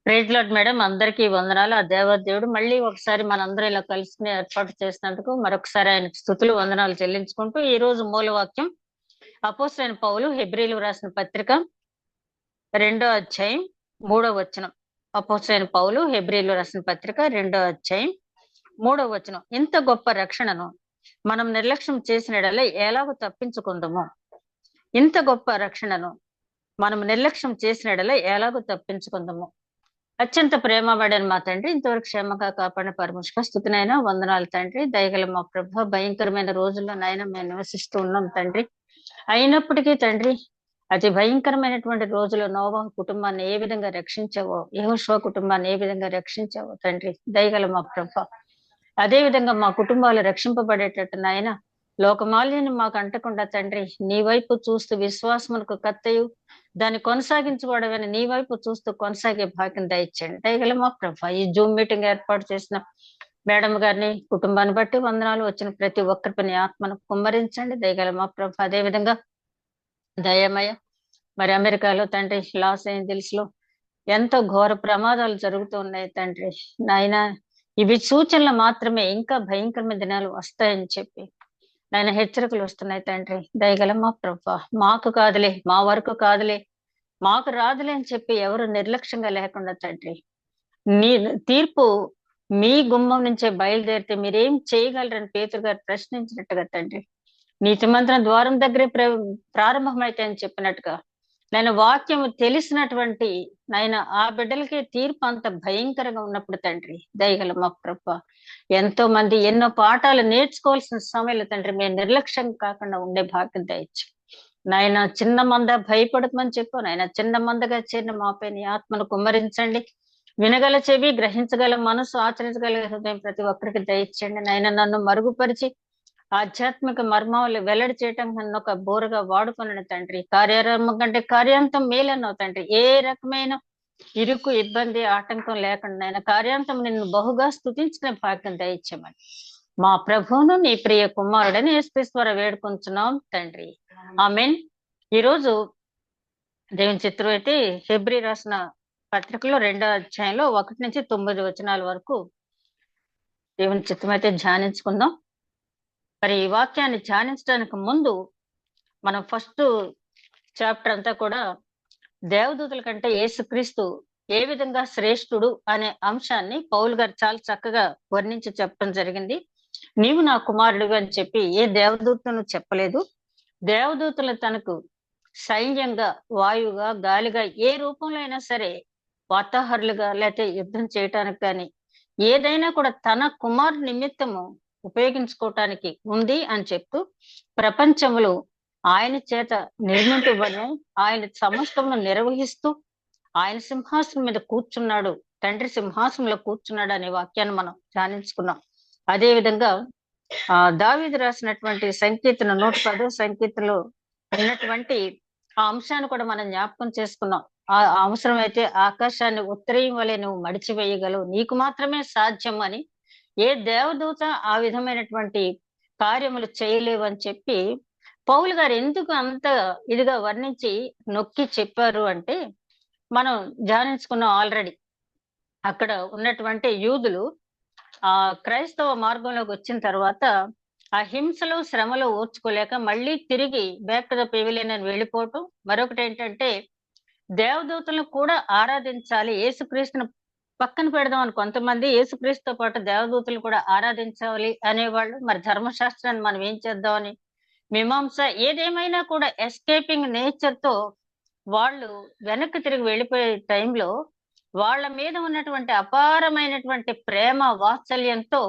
Praise lord madam, అందరికీ వందనాలు. ఆ దేవదేవుడు మళ్ళీ ఒకసారి మనందరం ఇలా కలుసుకుని ఏర్పాటు చేసినందుకు మరొకసారి ఆయనకు స్తుతులు వందనాలు చెల్లించుకుంటూ ఈ రోజు మూలవాక్యం అపోస్తలుడైన పౌలు హెబ్రీయులకు రాసిన పత్రిక 2వ అధ్యాయం 3వ వచనం. అపోస్తలుడైన పౌలు హెబ్రీయులకు రాసిన పత్రిక 2వ అధ్యాయం 3వ వచనం. ఇంత గొప్ప రక్షణను మనం నిర్లక్ష్యం చేసిన యెడల ఎలాగో తప్పించుకుందాము. ఇంత గొప్ప రక్షణను మనం నిర్లక్ష్యం చేసిన యెడల ఎలాగో తప్పించుకుందాము. అత్యంత ప్రేమబడిన మా తండ్రి, ఇంతవరకు క్షేమంగా కాపాడిన పరమేశ్వర స్తుతినైనా వందనాలు తండ్రి. దయగల మా ప్రభ, భయంకరమైన రోజుల్లో నాయన మేము నివసిస్తూ ఉన్నాం తండ్రి. అయినప్పటికీ తండ్రి, అతి భయంకరమైనటువంటి రోజుల్లో నోవహు కుటుంబాన్ని ఏ విధంగా రక్షించావో, యెహోషువ కుటుంబాన్ని ఏ విధంగా రక్షించావో తండ్రి, దయగల మా ప్రభ, అదే విధంగా మా కుటుంబాలు రక్షింపబడేటట్టు నాయన లోకమాల్యాన్ని మాకు అంటకుండా తండ్రి, నీ వైపు చూస్తూ విశ్వాసమునకు కత్తయు దాన్ని కొనసాగించుకోవడమని నీ వైపు చూస్తూ కొనసాగే భాగ్యం దయచేయండి. దయగల మా ప్రభ, ఈ జూమ్ మీటింగ్ ఏర్పాటు చేసిన మేడం గారిని, కుటుంబాన్ని బట్టి వందనాలు. వచ్చిన ప్రతి ఒక్కరి పని ఆత్మను కుమ్మరించండి. దయగల మా ప్రభ, అదే విధంగా దయమయ మరి అమెరికాలో తండ్రి, లాస్ ఏంజల్స్ లో ఎంతో ఘోర ప్రమాదాలు జరుగుతూ ఉన్నాయి తండ్రి. నాయన ఇవి సూచనలు మాత్రమే, ఇంకా భయంకరమైన దినాలు వస్తాయని చెప్పి నాయన హెచ్చరికలు వస్తున్నాయి తండ్రి. దయగల మా ప్రభ, మాకు కాదులే, మా వరకు కాదులే, మాకు రాదులే అని చెప్పి ఎవరు నిర్లక్ష్యంగా లేకుండా తండ్రి, నీ తీర్పు మీ గుమ్మం నుంచే బయలుదేరితే మీరేం చేయగలరని పేతురు గారు ప్రశ్నించినట్టుగా తండ్రి, నీతిమంతుల ద్వారం దగ్గరే ప్రారంభమైతే అని చెప్పినట్టుగా నేను వాక్యము తెలిసినటువంటి నాయన ఆ బిడ్డలకి తీర్పు అంత భయంకరంగా ఉన్నప్పుడు తండ్రి, దయగల మా ప్రభ, ఎంతో మంది ఎన్నో పాఠాలు నేర్చుకోవాల్సిన సమయంలో తండ్రి మేము నిర్లక్ష్యం కాకుండా ఉండే భాగ్యం దయచ్చు నాయన. చిన్న మంద భయపడకమని చెప్పు నాయన. చిన్న మందగా చేరిన మాపై నీ ఆత్మను కుమ్మరించండి. వినగల చెవి, గ్రహించగల మనసు, ఆచరించగల హృదయం ప్రతి ఒక్కరికి దయచేయండి నాయన. నన్ను మరుగుపరిచి ఆధ్యాత్మిక మర్మాలు వెల్లడి చేయటం నన్ను ఒక బోరుగా వాడుకున్న తండ్రి. కార్యారంభం కంటే కార్యాంతం మేలన్నావు తండ్రి. ఏ రకమైన ఇరుకు, ఇబ్బంది, ఆటంకం లేకుండా ఆయన కార్యాంతం నిన్ను బహుగా స్తుతించిన భాగ్యం దయచేయమని మా ప్రభువును నీ ప్రియ కుమారుడని యేసుక్రీస్తు వేడుకొంచున్నాం తండ్రి. ఆమేన్. ఈరోజు దేవుని చిత్రం అయితే హెబ్రీ రాసిన పత్రికలో 2వ అధ్యాయంలో 1 నుంచి 9 వచనాల వరకు దేవుని చిత్రం అయితే ధ్యానించుకుందాం. మరి ఈ వాక్యాన్ని ధ్యానించడానికి ముందు మనం ఫస్ట్ చాప్టర్ అంతా కూడా దేవదూతల కంటే యేసుక్రీస్తు ఏ విధంగా శ్రేష్ఠుడు అనే అంశాన్ని పౌలు గారు చాలా చక్కగా వర్ణించి చెప్పడం జరిగింది. నీవు నా కుమారుడు అని చెప్పి ఏ దేవదూతను చెప్పలేదు. దేవదూతలు తనకు సైన్యంగా, వాయువుగా, గాలిగా, ఏ రూపంలో అయినా సరే వాతాహరులుగా లేకపోతే యుద్ధం చేయటానికి కానీ ఏదైనా కూడా తన కుమారు నిమిత్తము ఉపయోగించుకోవటానికి ఉంది అని చెప్తూ ప్రపంచంలో ఆయన చేత నిర్మింపబడిన ఆయన సమస్తమును నిర్వహిస్తూ ఆయన సింహాసనం మీద కూర్చున్నాడు, తండ్రి సింహాసనంలో కూర్చున్నాడు అనే వాక్యాన్ని మనం ధ్యానించుకున్నాం. అదే విధంగా దావీదు రాసినటువంటి సంకీర్తన 110వ సంకీర్తనలో ఉన్నటువంటి ఆ అంశాన్ని కూడా మనం జ్ఞాపకం చేసుకున్నాం. ఆ అవసరమైతే ఆకాశాన్ని ఉత్తరీయం వలె నువ్వు మడిచివేయగలవు, నీకు మాత్రమే సాధ్యం అని. ఏ దేవదూత ఆ విధమైనటువంటి కార్యములు చేయలేవు అని చెప్పి పౌలు గారు ఎందుకు అంత ఇదిగా వర్ణించి నొక్కి చెప్పారు అంటే, మనం ధ్యానించుకున్నాం ఆల్రెడీ. అక్కడ ఉన్నటువంటి యూదులు ఆ క్రైస్తవ మార్గంలోకి వచ్చిన తర్వాత ఆ హింసలు, శ్రమలు ఓర్చుకోలేక మళ్ళీ తిరిగి బ్యాక్ టు ద పెవిలియన్ అని వెళ్ళిపోవటం. మరొకటి ఏంటంటే దేవదూతలను కూడా ఆరాధించాలి, యేసుక్రీస్తును పక్కన పెడదాం అని కొంతమంది, యేసుక్రీస్తుతో పాటు దేవదూతలు కూడా ఆరాధించాలి అనేవాళ్ళు. మరి ధర్మశాస్త్రాన్ని మనం ఏం చేద్దామని మీమాంస, ఏదేమైనా కూడా ఎస్కేపింగ్ నేచర్ తో వాళ్ళు వెనక్కి తిరిగి వెళ్ళిపోయే టైంలో వాళ్ళ మీద ఉన్నటువంటి అపారమైనటువంటి ప్రేమ, వాత్సల్యంతో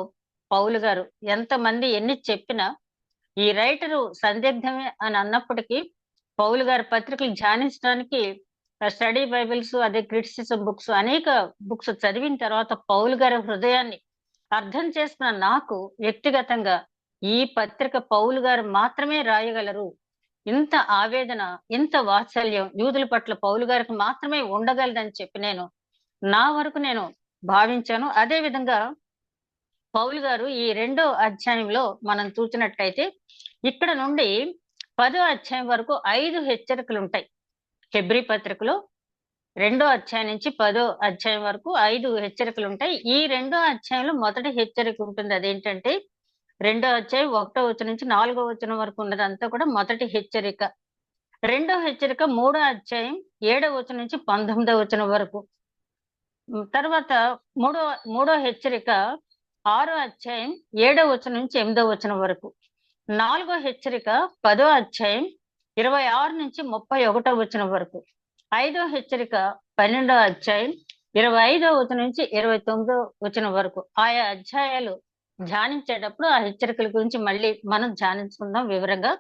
పౌలు గారు ఎంతమంది ఎన్ని చెప్పినా ఈ రైటరు సందిగ్ధమే అని అన్నప్పటికీ పౌలు గారి పత్రికలు ధ్యానించడానికి స్టడీ బైబిల్స్, అదే క్రిటిసిజం బుక్స్, అనేక బుక్స్ చదివిన తర్వాత పౌలు గారి హృదయాన్ని అర్థం చేసుకున్న నాకు వ్యక్తిగతంగా ఈ పత్రిక పౌలు గారు మాత్రమే రాయగలరు. ఇంత ఆవేదన, ఇంత వాత్సల్యం యూదుల పట్ల పౌలు గారికి మాత్రమే ఉండగలదని చెప్పి నా వరకు నేను భావించాను. అదే విధంగా పౌలు గారు ఈ 2వ అధ్యాయంలో మనం చూసినట్టయితే ఇక్కడ నుండి 10వ అధ్యాయం వరకు 5 హెచ్చరికలు ఉంటాయి హెబ్రీ పత్రికలో. రెండో అధ్యాయం నుంచి 10వ అధ్యాయం వరకు 5 హెచ్చరికలు ఉంటాయి. ఈ రెండో అధ్యాయంలో మొదటి హెచ్చరిక ఉంటుంది. అదేంటంటే రెండో అధ్యాయం 1వ వచనం నుంచి 4వ వచనం వరకు ఉన్నదంతా కూడా మొదటి హెచ్చరిక. రెండో హెచ్చరిక 3వ అధ్యాయం 7వ వచనం నుంచి 19వ వచనం వరకు. తర్వాత మూడో హెచ్చరిక 6వ అధ్యాయం 7వ వచనం నుంచి 8వ వచనం వరకు. 4వ హెచ్చరిక 10వ అధ్యాయం 26 నుంచి 31వ వచనం వరకు. 5వ హెచ్చరిక 12వ అధ్యాయం 25వ వచనం నుంచి 29వ వచనం వరకు. ఆయా అధ్యాయాలు ధ్యానించేటప్పుడు ఆ హెచ్చరికల గురించి మళ్ళీ మనం ధ్యానించుకుందాం వివరంగా.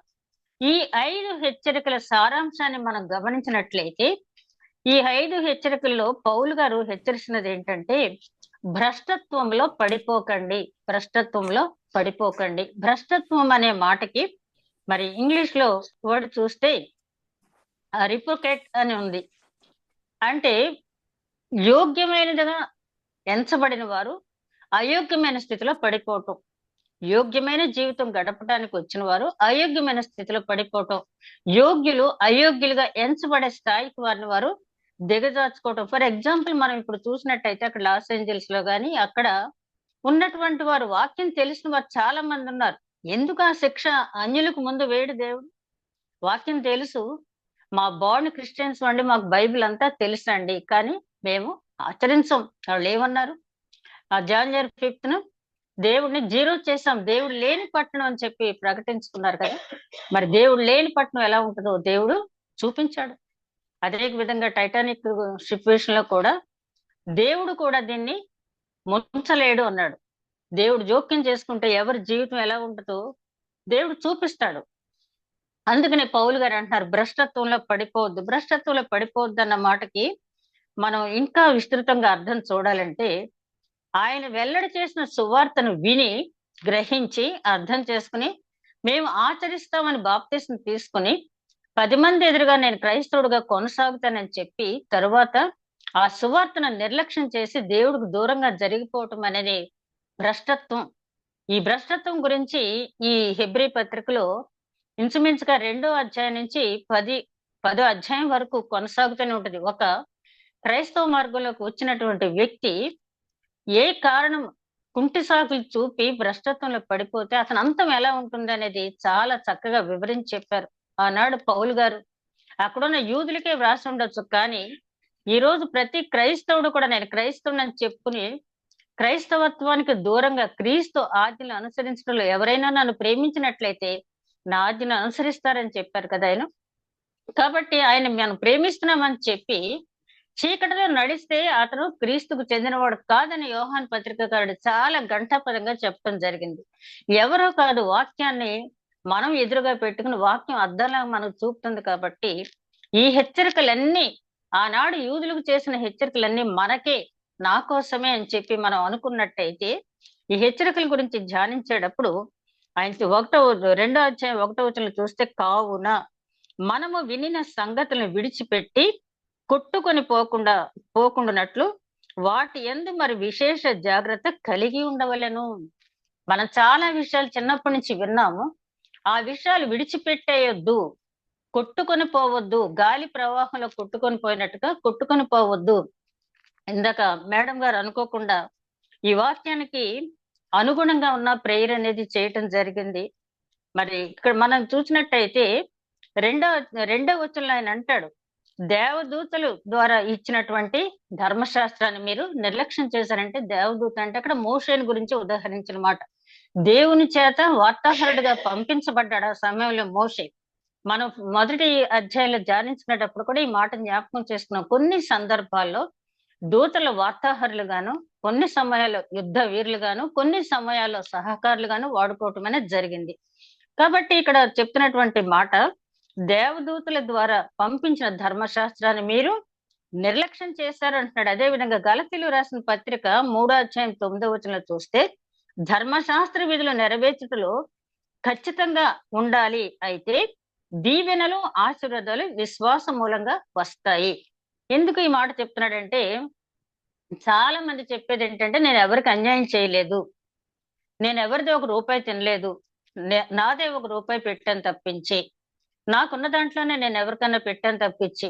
ఈ 5 హెచ్చరికల సారాంశాన్ని మనం గమనించినట్లయితే ఈ 5 హెచ్చరికల్లో పౌలు గారు హెచ్చరిస్తున్నది ఏంటంటే భ్రష్టత్వంలో పడిపోకండి, భ్రష్టత్వంలో పడిపోకండి. భ్రష్టత్వం అనే మాటకి మరి ఇంగ్లీష్ లో వర్డ్ చూస్తే రిపోకెట్ అని ఉంది. అంటే యోగ్యమైనదిగా ఎంచబడిన వారు అయోగ్యమైన స్థితిలో పడిపోవటం, యోగ్యమైన జీవితం గడపడానికి వచ్చిన వారు అయోగ్యమైన స్థితిలో పడిపోవటం, యోగ్యులు అయోగ్యులుగా ఎంచబడే స్థాయికి వారిని వారు దిగజార్చుకోవటం. ఫర్ ఎగ్జాంపుల్ మనం ఇప్పుడు చూసినట్టయితే అక్కడ లాస్ ఏంజల్స్ లో గాని అక్కడ ఉన్నటువంటి వారు వాక్యం తెలిసిన వారు చాలా మంది ఉన్నారు. ఎందుకు ఆ శిక్ష అన్యులకు ముందు వేడు దేవుడు? వాక్యం తెలుసు, మా బాండ్ క్రిస్టియన్స్ అండి, మాకు బైబిల్ అంతా తెలుసండి, కానీ మేము ఆచరించం. వాళ్ళు ఏమన్నారు? ఆ జాన్వరి 5th దేవుడిని జీరో చేశాం, దేవుడు లేని పట్టణం అని చెప్పి ప్రకటించుకున్నారు కదా. మరి దేవుడు లేని పట్టణం ఎలా ఉంటుందో దేవుడు చూపించాడు. అదే విధంగా టైటానిక్ షిప్ విషయంలో కూడా దేవుడు కూడా దీన్ని ముంచలేడు అన్నాడు. దేవుడు జోక్యం చేసుకుంటే ఎవరి జీవితం ఎలా ఉంటుందో దేవుడు చూపిస్తాడు. అందుకనే పౌలు గారు అంటున్నారు భ్రష్టత్వంలో పడిపోవద్దు. భ్రష్టత్వంలో పడిపోవద్దు అన్న మాటకి మనం ఇంకా విస్తృతంగా అర్థం చూడాలంటే ఆయన వెల్లడి చేసిన సువార్తను విని గ్రహించి అర్థం చేసుకుని మేము ఆచరిస్తామని బాప్తిస్మం తీసుకుని 10 మంది ఎదురుగా నేను క్రైస్తవుడుగా కొనసాగుతానని చెప్పి తరువాత ఆ సువార్తను నిర్లక్ష్యం చేసి దేవుడికి దూరంగా జరిగిపోవటం అనేది భ్రష్టత్వం. ఈ భ్రష్టత్వం గురించి ఈ హెబ్రీ పత్రికలో ఇంచుమించుగా 2వ అధ్యాయం నుంచి 10వ అధ్యాయం వరకు కొనసాగుతూనే ఉంటుంది. ఒక క్రైస్తవ మార్గంలోకి వచ్చినటువంటి వ్యక్తి ఏ కారణం కుంటి సాకులు చూపి భ్రష్టత్వంలో పడిపోతే అతని అంతం ఎలా ఉంటుంది అనేది చాలా చక్కగా వివరించి చెప్పారు ఆనాడు పౌలు గారు. అక్కడున్న యూదులకే వ్రాసి ఉండొచ్చు, కానీ ఈ రోజు ప్రతి క్రైస్తవుడు కూడా నేను క్రైస్తవుని చెప్పుకుని క్రైస్తవత్వానికి దూరంగా క్రీస్తు ఆజ్ఞలు అనుసరించడంలో ఎవరైనా నన్ను ప్రేమించినట్లయితే నా ఆజ్ఞలు అనుసరిస్తారని చెప్పారు కదా ఆయన. కాబట్టి ఆయన మనం ప్రేమిస్తున్నామని చెప్పి చీకటిలో నడిస్తే అతను క్రీస్తుకు చెందినవాడు కాదని యోహాన్ పత్రికకారుడు చాలా ఘంటాపదంగా చెప్పడం జరిగింది. ఎవరో కాదు, వాక్యాన్ని మనం ఎదురుగా పెట్టుకుని వాక్యం అద్దంలా మనకు చూపుతుంది. కాబట్టి ఈ హెచ్చరికలన్నీ ఆనాడు యూదులకు చేసిన హెచ్చరికలన్నీ మనకే, నా కోసమే అని చెప్పి మనం అనుకున్నట్టయితే ఈ హెచ్చరికల గురించి ధ్యానించేటప్పుడు ఆయన 2వ అధ్యాయం 1వ వచనం చూస్తే కావున మనము వినిన సంగతులను విడిచిపెట్టి కొట్టుకొని పోకుండానట్లు వాటి యందు మరి విశేష జాగ్రత్త కలిగి ఉండవలెను. మనం చాలా విషయాలు చిన్నప్పటి నుంచి విన్నాము, ఆ విషయాలు విడిచిపెట్టేయొద్దు, కొట్టుకొని పోవద్దు, గాలి ప్రవాహంలో కొట్టుకొని పోయినట్టుగా కొట్టుకొని పోవద్దు. ఇందాక మేడం గారు అనుకోకుండా ఈ వాక్యానికి అనుగుణంగా ఉన్న ప్రేయర్ అనేది చేయటం జరిగింది. మరి ఇక్కడ మనం చూసినట్టయితే రెండవ వచనంలో ఆయన అంటాడు, దేవదూతలు ద్వారా ఇచ్చినటువంటి ధర్మశాస్త్రాన్ని మీరు నిర్లక్ష్యం చేశారంటే, దేవదూత అంటే అక్కడ మోషేని గురించి ఉదాహరించిన మాట. దేవుని చేత వార్తాహరుడిగా పంపించబడ్డాడు ఆ సమయంలో మోషే. మనం మొదటి అధ్యాయంలో ధ్యానించినప్పుడు కూడా ఈ మాట జ్ఞాపకం చేసుకున్నాం. కొన్ని సందర్భాల్లో దూతల వార్తాహరులుగాను, కొన్ని సమయాల్లో యుద్ధ వీరులుగాను, కొన్ని సమయాల్లో సహకారులుగాను వాడుకోవటం అనేది జరిగింది. కాబట్టి ఇక్కడ చెప్తున్నటువంటి మాట, దేవదూతల ద్వారా పంపించిన ధర్మశాస్త్రాన్ని మీరు నిర్లక్ష్యం చేశారు అంటున్నాడు. అదే విధంగా గలతీలు రాసిన పత్రిక 3వ అధ్యాయం 9వ వచనంలో చూస్తే ధర్మశాస్త్ర విధులు నెరవేర్చుటలో ఖచ్చితంగా ఉండాలి, అయితే దీవెనలు ఆశీర్వాదాలు విశ్వాస మూలంగా వస్తాయి. ఎందుకు ఈ మాట చెప్తున్నాడంటే, చాలా మంది చెప్పేది ఏంటంటే నేను ఎవరికి అన్యాయం చేయలేదు, నేను ఎవరిది ₹1 తినలేదు, నాదే ₹1 పెట్టాను తప్పించి, నాకున్న దాంట్లోనే నేను ఎవరికన్నా పెట్టాను తప్పించి,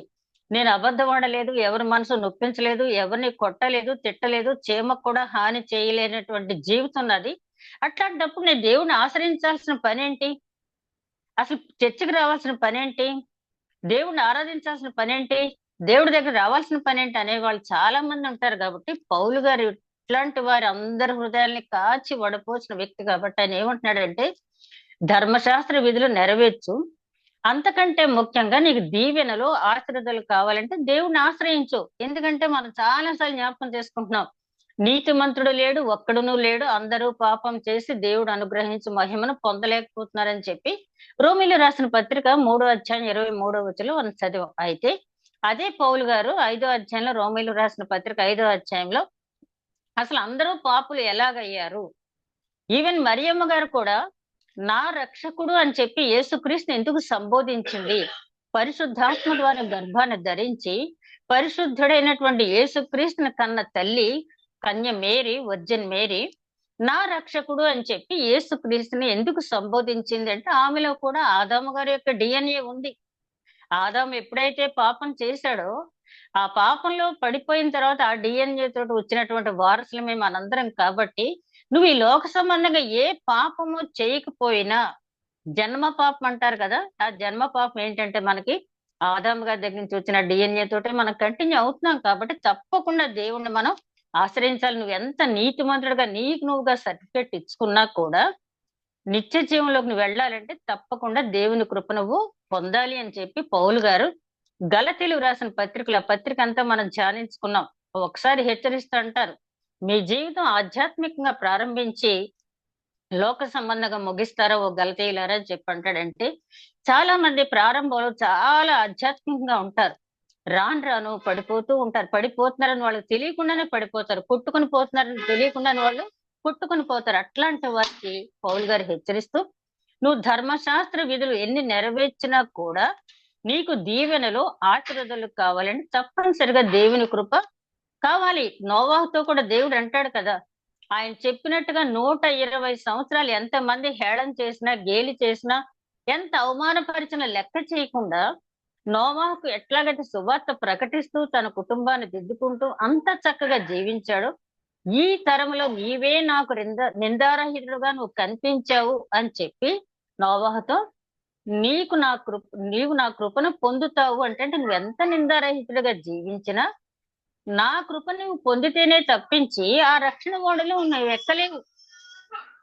నేను అబద్ధం ఆడలేదు, ఎవరి మనసు నొప్పించలేదు, ఎవరిని కొట్టలేదు, తిట్టలేదు, చీమకు కూడా హాని చేయలేనటువంటి జీవితం నాది. అట్లాంటప్పుడు నేను దేవుడిని ఆశ్రయించాల్సిన పనేంటి? అసలు చర్చికి రావాల్సిన పనేంటి? దేవుడిని ఆరాధించాల్సిన పనేంటి? దేవుడి దగ్గర రావాల్సిన పనేంటి అనేవాళ్ళు చాలా మంది ఉంటారు కాబట్టి, పౌలు గారు ఇట్లాంటి వారి అందరి హృదయాల్ని కాచి వడపోసిన వ్యక్తి కాబట్టి ఆయన ఏమంటున్నాడంటే, ధర్మశాస్త్ర విధులు నెరవేర్చు. అంతకంటే ముఖ్యంగా నీకు దీవెనలు, ఆశీర్వాదాలు కావాలంటే దేవుడిని ఆశ్రయించు. ఎందుకంటే మనం చాలా సార్లు జ్ఞాపకం చేసుకుంటున్నాం. నీతిమంతుడు లేడు, ఒక్కడునూ లేడు. అందరూ పాపం చేసి దేవుడు అనుగ్రహించి మహిమను పొందలేకపోతున్నారని చెప్పి రోమీయులకు రాసిన పత్రిక 3వ అధ్యాయం 23వ వచనం మనం చదివాం. అయితే అదే పౌలు గారు 5వ అధ్యాయంలో, రోమీయులకు రాసిన పత్రిక 5వ అధ్యాయంలో అసలు అందరూ పాపులు ఎలాగయ్యారు, ఈవెన్ మరియమ్మ గారు కూడా నా రక్షకుడు అని చెప్పి యేసుక్రీస్తుని ఎందుకు సంబోధించింది? పరిశుద్ధాత్మ ద్వారా గర్భాన్ని ధరించి పరిశుద్ధుడైనటువంటి యేసుక్రీస్తుని కన్న తల్లి కన్య మేరీ, వర్జిన్ మేరీ నా రక్షకుడు అని చెప్పి యేసుక్రీస్తుని ఎందుకు సంబోధించింది అంటే, ఆమెలో కూడా ఆదాము గారి యొక్క డిఎన్ఏ ఉంది. ఆదాము ఎప్పుడైతే పాపం చేశాడో, ఆ పాపంలో పడిపోయిన తర్వాత ఆ డిఎన్ఏ తోటి వచ్చినటువంటి వారసులమే మనందరం కాబట్టి, నువ్వు ఈ లోక సంబంధంగా ఏ పాపము చేయకపోయినా, జన్మ పాపం అంటారు కదా, ఆ జన్మ పాపం ఏంటంటే మనకి ఆదాము గారి దగ్గర నుంచి వచ్చిన డిఎన్ఏ తోటే మనం కంటిన్యూ అవుతున్నాం కాబట్టి తప్పకుండా దేవుణ్ణి మనం ఆశ్రయించాలి. నువ్వు ఎంత నీతిమంతుడుగా నీకు నువ్వుగా సర్టిఫికెట్ ఇచ్చుకున్నా కూడా నిత్య జీవంలోకి నువ్వు వెళ్ళాలంటే తప్పకుండా దేవుని కృప నువ్వు పొందాలి అని చెప్పి పౌలు గారు గలతీయులకు రాసిన పత్రికల పత్రిక అంతా మనం ధ్యానించుకున్నాం. ఒకసారి హెచ్చరిస్తూ అంటారు, మీ జీవితం ఆధ్యాత్మికంగా ప్రారంభించి లోక సంబంధంగా ముగిస్తారా ఓ గలతీయులారా అని చెప్పి అంటాడంటే, చాలా మంది ప్రారంభంలో చాలా ఆధ్యాత్మికంగా ఉంటారు. రాను రాను పడిపోతూ ఉంటారు. పడిపోతున్నారని వాళ్ళకి తెలియకుండానే పడిపోతారు. కొట్టుకుని పోతున్నారని తెలియకుండానే వాళ్ళు కొట్టుకుని పోతారు. అట్లాంటి వారికి పౌలు గారు హెచ్చరిస్తూ, నువ్వు ధర్మశాస్త్ర విధులు ఎన్ని నెరవేర్చినా కూడా నీకు దీవెనలు, ఆశీర్వాదాలు కావాలంటే తప్పనిసరిగా దేవుని కృప కావాలి. నోవాహుతో కూడా దేవుడు అంటాడు కదా, ఆయన చెప్పినట్టుగా 120 సంవత్సరాలు ఎంతమంది హేళన చేసినా, గేలి చేసినా, ఎంత అవమానపరిచిన లెక్క చేయకుండా నోవాహుకు ఎట్లాగైతే సువార్త ప్రకటిస్తూ తన కుటుంబాన్ని దిద్దుకుంటూ అంత చక్కగా జీవించాడు, ఈ తరంలో నీవే నాకు నిందారహితుడుగా నువ్వు కనిపించావు అని చెప్పి నోవాహుతో, నీవు నా కృపను పొందుతావు అంటే నువ్వు ఎంత నిందారహితుడిగా జీవించినా నా కృప నువ్వు పొందితేనే తప్పించి ఆ రక్షణ ఓడలో నువ్వు ఎక్కలేవు.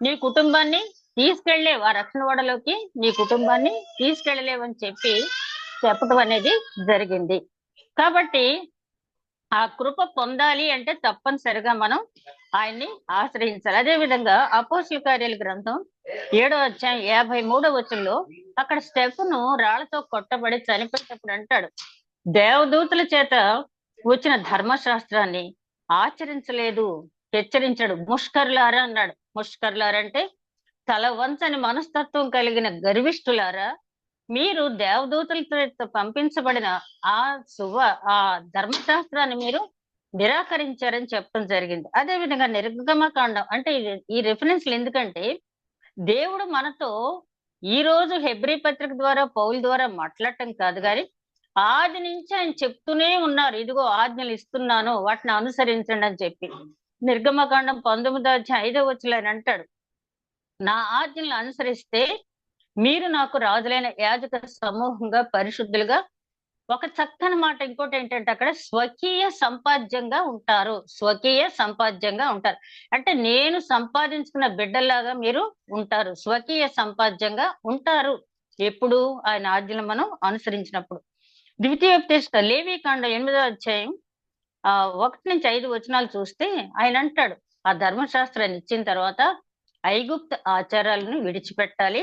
నీ కుటుంబాన్ని తీసుకెళ్లేవు, ఆ రక్షణ ఓడలోకి నీ కుటుంబాన్ని తీసుకెళ్లలేవు అని చెప్పి చెప్పడం అనేది జరిగింది. కాబట్టి ఆ కృప పొందాలి అంటే తప్పనిసరిగా మనం ఆయన్ని ఆశ్రయించాలి. అదే విధంగా అపోస్తలుల కార్యాల గ్రంథం 7వ అధ్యాయం 53వ వచనంలో అక్కడ స్టెఫెను రాళ్లతో కొట్టబడి చనిపోయేటప్పుడు అంటాడు, దేవదూతల చేత వచ్చిన ధర్మశాస్త్రాన్ని ఆచరించలేదు, హెచ్చరించాడు. ముష్కరులారా అన్నాడు. ముష్కరులారా అంటే తల వంచని మనస్తత్వం కలిగిన గర్విష్ఠులారా, మీరు దేవదూతలతో పంపించబడిన ఆ ధర్మశాస్త్రాన్ని మీరు నిరాకరించారని చెప్పడం జరిగింది. అదే విధంగా నిర్గమకాండం అంటే ఈ రెఫరెన్స్లు ఎందుకంటే, దేవుడు మనతో ఈ రోజు హెబ్రీ పత్రిక ద్వారా పౌలు ద్వారా మాట్లాడటం కాదు కానీ ఆది నుంచి ఆయన చెప్తూనే ఉన్నారు, ఇదిగో ఆజ్ఞలు ఇస్తున్నాను వాటిని అనుసరించండి అని చెప్పి. నిర్గమకాండం 19వ అధ్యాయం 5వ వచనంలో ఆయన అంటాడు, నా ఆజ్ఞలను అనుసరిస్తే మీరు నాకు రాజులైన యాజక సమూహంగా పరిశుద్ధులుగా, ఒక చక్కని మాట ఇంకోటి ఏంటంటే అక్కడ స్వకీయ సంపాద్యంగా ఉంటారు. స్వకీయ సంపాద్యంగా ఉంటారు అంటే నేను సంపాదించుకున్న బిడ్డల్లాగా మీరు ఉంటారు, స్వకీయ సంపాద్యంగా ఉంటారు. ఎప్పుడు ఆయన ఆజ్ఞలు మనం అనుసరించినప్పుడు. ద్వితీయోపదేశ లేవీకాండం 8వ అధ్యాయం 1 నుంచి 5 వచనాలు చూస్తే ఆయన అంటాడు, ఆ ధర్మశాస్త్రాన్ని ఇచ్చిన తర్వాత ఐగుప్తు ఆచారాలను విడిచిపెట్టాలి,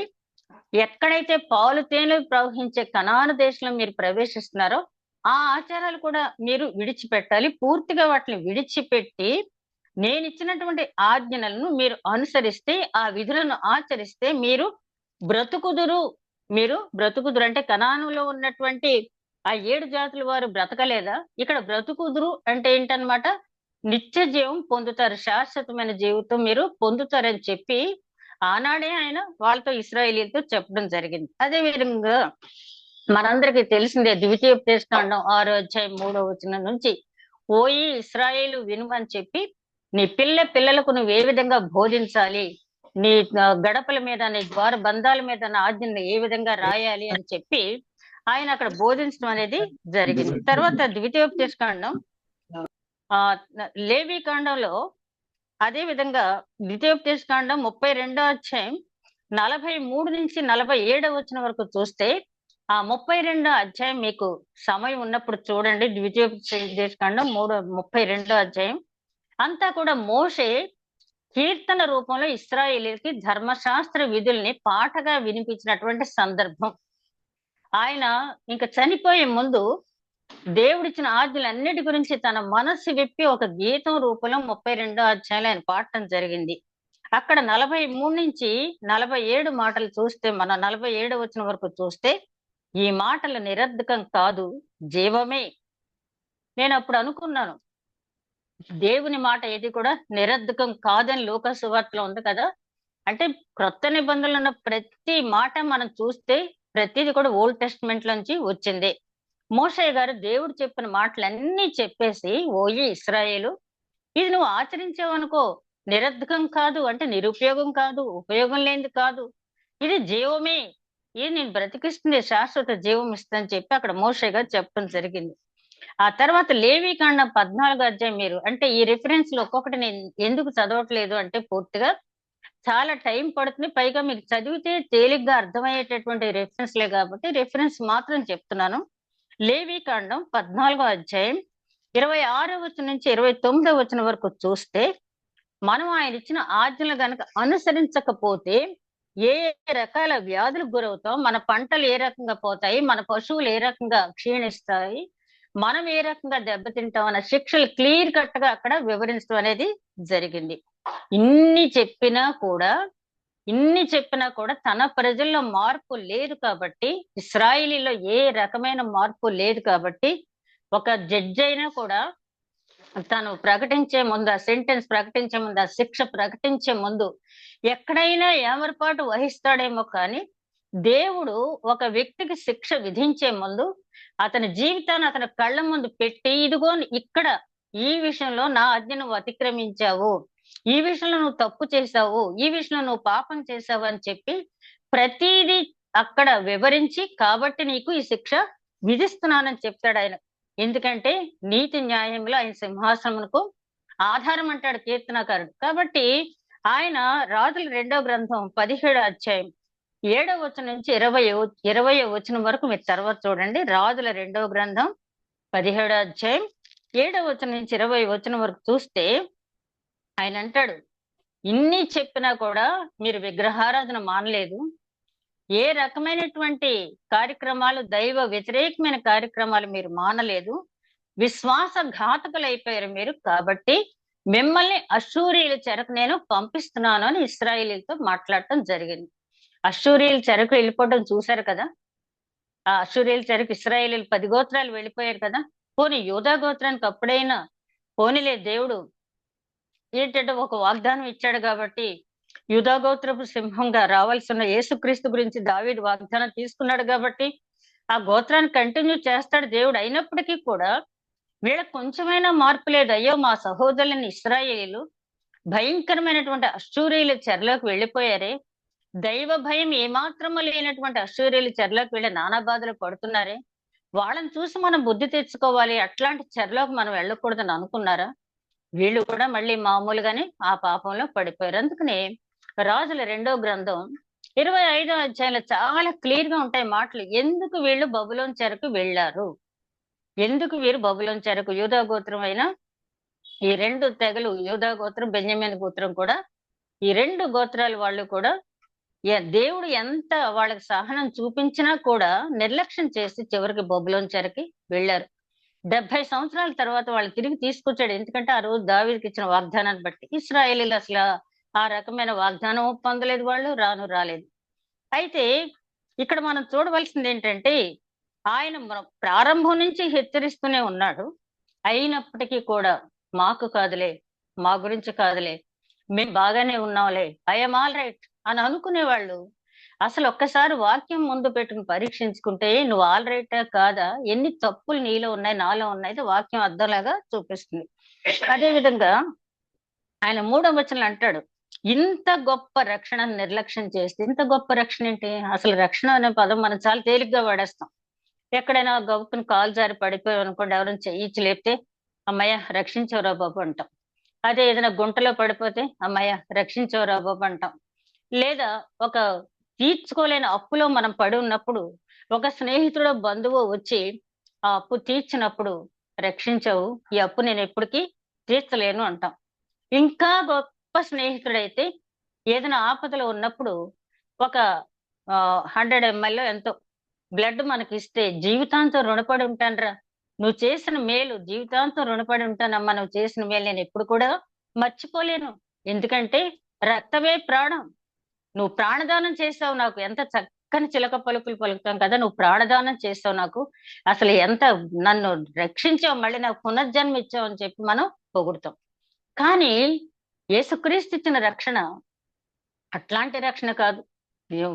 ఎక్కడైతే పాలు తేనెలు ప్రవహించే కనాను దేశంలో మీరు ప్రవేశిస్తున్నారో ఆ ఆచారాలు కూడా మీరు విడిచిపెట్టాలి. పూర్తిగా వాటిని విడిచిపెట్టి నేను ఇచ్చినటువంటి ఆజ్ఞలను మీరు అనుసరిస్తే, ఆ విధులను ఆచరిస్తే మీరు బ్రతుకుదురు. మీరు బ్రతుకుదురు అంటే కనానులో ఉన్నటువంటి ఆ 7 జాతుల వారు బ్రతకలేదా, ఇక్కడ బ్రతుకుదురు అంటే ఏంటన్నమాట, నిత్య జీవం పొందుతారు, శాశ్వతమైన జీవితం మీరు పొందుతారని చెప్పి ఆనాడే ఆయన వాళ్ళతో ఇశ్రాయేలీయులతో చెప్పడం జరిగింది. అదే విధంగా మనందరికీ తెలిసిందే, ద్వితీయోపదేశకాండం 6వ అధ్యాయం 3వ వచనం నుంచి, ఓయి ఇశ్రాయేలు వినుమని చెప్పి, నీ పిల్లలకు నువ్వు ఏ విధంగా బోధించాలి, నీ గడపల మీద, నీ ద్వార బంధాల మీద నా ఆజ్ఞను ఏ విధంగా రాయాలి అని చెప్పి ఆయన అక్కడ బోధించడం అనేది జరిగింది. తర్వాత ద్వితీయోపదేశకాండం లేవి కాండంలో అదే విధంగా ద్వితీయోపదేశకాండం 32వ అధ్యాయం 43 నుంచి 47వ వచనం వరకు చూస్తే, ఆ 32వ అధ్యాయం మీకు సమయం ఉన్నప్పుడు చూడండి. ద్వితీయోపదేశకాండం 32వ అధ్యాయం అంతా కూడా మోషే కీర్తన రూపంలో ఇశ్రాయేలీయులకి ధర్మశాస్త్ర విధుల్ని పాటగా వినిపించినటువంటి సందర్భం. ఆయన ఇంకా చనిపోయే ముందు దేవుడిచ్చిన ఆజ్ఞలన్నిటి గురించి తన మనస్సు విప్పి ఒక గీతం రూపంలో 32వ అధ్యాయంలో ఆయన పాడటం జరిగింది. అక్కడ 43 నుంచి 47 మాటలు చూస్తే, మన 47వ వచనం వరకు చూస్తే, ఈ మాటలు నిరర్ధకం కాదు, జీవమే. నేను అప్పుడు అనుకున్నాను, దేవుని మాట ఏది కూడా నిరర్ధకం కాదని లూకా సువార్తలో ఉంది కదా. అంటే క్రొత్త నిబంధనలు ఉన్న ప్రతి మాట మనం చూస్తే ప్రతిది కూడా ఓల్డ్ టెస్ట్మెంట్ నుంచి వచ్చింది. మోషే గారు దేవుడు చెప్పిన మాటలన్నీ చెప్పేసి, ఓయి ఇశ్రాయేలు, ఇది నువ్వు ఆచరించావనుకో నిరర్ధకం కాదు, అంటే నిరుపయోగం కాదు, ఉపయోగం లేనిది కాదు, ఇది జీవమే, ఇది నేను బ్రతికిస్తుంది, శాశ్వత జీవం ఇస్తుందని చెప్పి అక్కడ మోషే గారు చెప్పడం జరిగింది. ఆ తర్వాత లేవి కాండం 14వ అధ్యాయం, మీరు అంటే ఈ రిఫరెన్స్ లో ఒక్కొక్కటి నేను ఎందుకు చదవట్లేదు అంటే, పూర్తిగా చాలా టైం పడుతుంది, పైగా మీకు చదివితే తేలిగ్గా అర్థమయ్యేటటువంటి రెఫరెన్స్లే కాబట్టి రెఫరెన్స్ మాత్రం చెప్తున్నాను. లేవి కాండం 14వ అధ్యాయం 26వ వచనం నుంచి 29వ వచనం వరకు చూస్తే, మనం ఆయన ఇచ్చిన ఆజ్ఞలు గనక అనుసరించకపోతే ఏ రకాల వ్యాధులకు గురవుతాం, మన పంటలు ఏ రకంగా పోతాయి, మన పశువులు ఏ రకంగా క్షీణిస్తాయి, మనం ఏ రకంగా దెబ్బతింటాం అన్న శిక్షలు క్లియర్ కట్ గా అక్కడ వివరించడం అనేది జరిగింది. ఇన్ని చెప్పినా కూడా తన ప్రజల్లో మార్పు లేదు కాబట్టి, ఇశ్రాయేలీలో ఏ రకమైన మార్పు లేదు కాబట్టి, ఒక జడ్జి అయినా కూడా తను ప్రకటించే ముందు, ఆ సెంటెన్స్ ప్రకటించే ముందు, ఆ శిక్ష ప్రకటించే ముందు ఎక్కడైనా ఏమరపాటు వహిస్తాడేమో కానీ, దేవుడు ఒక వ్యక్తికి శిక్ష విధించే ముందు అతని జీవితాన్ని అతని కళ్ళ ముందు పెట్టి, ఇదిగో ఇక్కడ ఈ విషయంలో నా ఆజ్ఞ నువ్వు అతిక్రమించావు, ఈ విషయంలో నువ్వు తప్పు చేశావు, ఈ విషయంలో నువ్వు పాపం చేశావు అని చెప్పి ప్రతిదీ అక్కడ వివరించి, కాబట్టి నీకు ఈ శిక్ష విధిస్తున్నానని చెప్తాడు ఆయన. ఎందుకంటే నీతి న్యాయంలో ఆయన సింహాసనమునకు ఆధారం అంటాడు కీర్తనకారుడు. కాబట్టి ఆయన రాజుల 2వ గ్రంథం 17వ అధ్యాయం 7వ వచనం నుంచి 20వ వచనం వరకు మీరు తర్వాత చూడండి. రాజుల 2వ గ్రంథం 17వ అధ్యాయం 7వ వచనం నుంచి 20వ వచనం వరకు చూస్తే ఆయన అంటాడు, ఇన్ని చెప్పినా కూడా మీరు విగ్రహారాధన మానలేదు, ఏ రకమైనటువంటి కార్యక్రమాలు, దైవ వ్యతిరేకమైన కార్యక్రమాలు మీరు మానలేదు, విశ్వాసఘాతకులైపోయారు మీరు, కాబట్టి మిమ్మల్ని అష్షూరీయుల చెరకు నేను పంపిస్తున్నాను అని ఇశ్రాయేలీలతో మాట్లాడటం జరిగింది. అష్షూరీయుల చెరకు వెళ్ళిపోవడం చూశారు కదా. ఆ అష్షూరీయుల చెరకు ఇశ్రాయేలీలు 10 గోత్రాలు వెళ్ళిపోయారు కదా. పోనీ యూదా గోత్రానికి అప్పుడైనా పోనీలే, దేవుడు ఏంటంటే ఒక వాగ్దానం ఇచ్చాడు కాబట్టి, యూదా గోత్రపు సింహంగా రావాల్సిన యేసుక్రీస్తు గురించి దావీదు వాగ్దానం తీసుకున్నాడు కాబట్టి ఆ గోత్రాన్ని కంటిన్యూ చేస్తాడు దేవుడు. అయినప్పటికీ కూడా వీళ్ళకి కొంచెమైనా మార్పు లేదు. అయ్యో మా సహోదరులని ఇశ్రాయేలీలు భయంకరమైనటువంటి అష్షూరీయుల చెరలోకి వెళ్ళిపోయారే, దైవ భయం ఏమాత్రము లేనటువంటి అష్షూరీయుల చెరలోకి వెళ్ళి నానా బాధలు పడుతున్నారే, వాళ్ళని చూసి మనం బుద్ధి తెచ్చుకోవాలి, అట్లాంటి చెరలోకి మనం వెళ్ళకూడదని అనుకున్నారా? వీళ్ళు కూడా మళ్ళీ మామూలుగానే ఆ పాపంలో పడిపోయారు. అందుకనే రాజుల 2వ గ్రంథం 25వ అధ్యాయంలో చాలా క్లియర్ గా ఉంటాయి మాటలు. ఎందుకు వీళ్ళు బబులోను చెరకు వెళ్ళారు, ఎందుకు వీరు బబులోను చెరకు, యూదా గోత్రం అయినా ఈ 2 తెగలు, యూదా గోత్రం, బెన్యామీను గోత్రం కూడా, ఈ 2 గోత్రాల వాళ్ళు కూడా దేవుడు ఎంత వాళ్ళకి సహనం చూపించినా కూడా నిర్లక్ష్యం చేసి చివరికి బబులోను చెరకి వెళ్ళారు. 70 సంవత్సరాల తర్వాత వాళ్ళు తిరిగి తీసుకొచ్చాడు. ఎందుకంటే ఆ రోజు దావీదుకి ఇచ్చిన వాగ్దానాన్ని బట్టి. ఇశ్రాయేలీలు అసలు ఆ రకమైన వాగ్దానం పొందలేదు, వాళ్ళు రాలేదు. అయితే ఇక్కడ మనం చూడవలసింది ఏంటంటే, ఆయన ప్రారంభం నుంచి హెచ్చరిస్తూనే ఉన్నాడు. అయినప్పటికీ కూడా మాకు కాదులే, మా గురించి కాదులే, మేము బాగానే ఉన్నాంలే, ఐఎమ్ ఆల్ రైట్ అని అనుకునేవాళ్ళు అసలు ఒక్కసారి వాక్యం ముందు పెట్టుకుని పరీక్షించుకుంటే నువ్వు ఆల్ రైటా కాదా, ఎన్ని తప్పులు నీలో ఉన్నాయి నాలో ఉన్నాయి వాక్యం అర్థంలాగా చూపిస్తుంది. అదే విధంగా ఆయన 3వ వచనంలో అంటాడు, ఇంత గొప్ప రక్షణ నిర్లక్ష్యం చేస్తే, ఇంత గొప్ప రక్షణ ఏంటి? అసలు రక్షణ అనే పదం మనం చాలా తేలిగ్గా వాడేస్తాం. ఎక్కడైనా గబుక్కుని కాలు జారి పడిపోయాం అనుకోండి, ఎవరైనా చెయ్యిచ్చి లేపితే అమ్మయ్య రక్షించవరా బాబు అంటాం. అదే ఏదైనా గుంటలో పడిపోతే అమ్మయ్య రక్షించవరా బాబు అంటాం. లేదా ఒక తీర్చుకోలేని అప్పులో మనం పడి ఉన్నప్పుడు ఒక స్నేహితుడో బంధువు వచ్చి ఆ అప్పు తీర్చినప్పుడు రక్షించవు, ఈ అప్పు నేను ఎప్పటికీ తీర్చలేను అంటాం. ఇంకా గొప్ప స్నేహితుడైతే ఏదైనా ఆపదలో ఉన్నప్పుడు ఒక 100 ml ఎంతో బ్లడ్ మనకిస్తే జీవితాంతం రుణపడి ఉంటానురా, నువ్వు చేసిన మేలు జీవితాంతం రుణపడి ఉంటానమ్మా, నువ్వు చేసిన మేలు నేను ఎప్పుడు కూడా మర్చిపోలేను. ఎందుకంటే రక్తమే ప్రాణం, నువ్వు ప్రాణదానం చేసావు నాకు, ఎంత చక్కని చిలక పలుకులు పలుకుతాం కదా, నువ్వు ప్రాణదానం చేసావు నాకు, అసలు ఎంత నన్ను రక్షించావు, మళ్ళీ నాకు పునర్జన్మ ఇచ్చావు అని చెప్పి మనం పొగుడుతాం. కానీ యేసుక్రీస్తు ఇచ్చిన రక్షణ అట్లాంటి రక్షణ కాదు.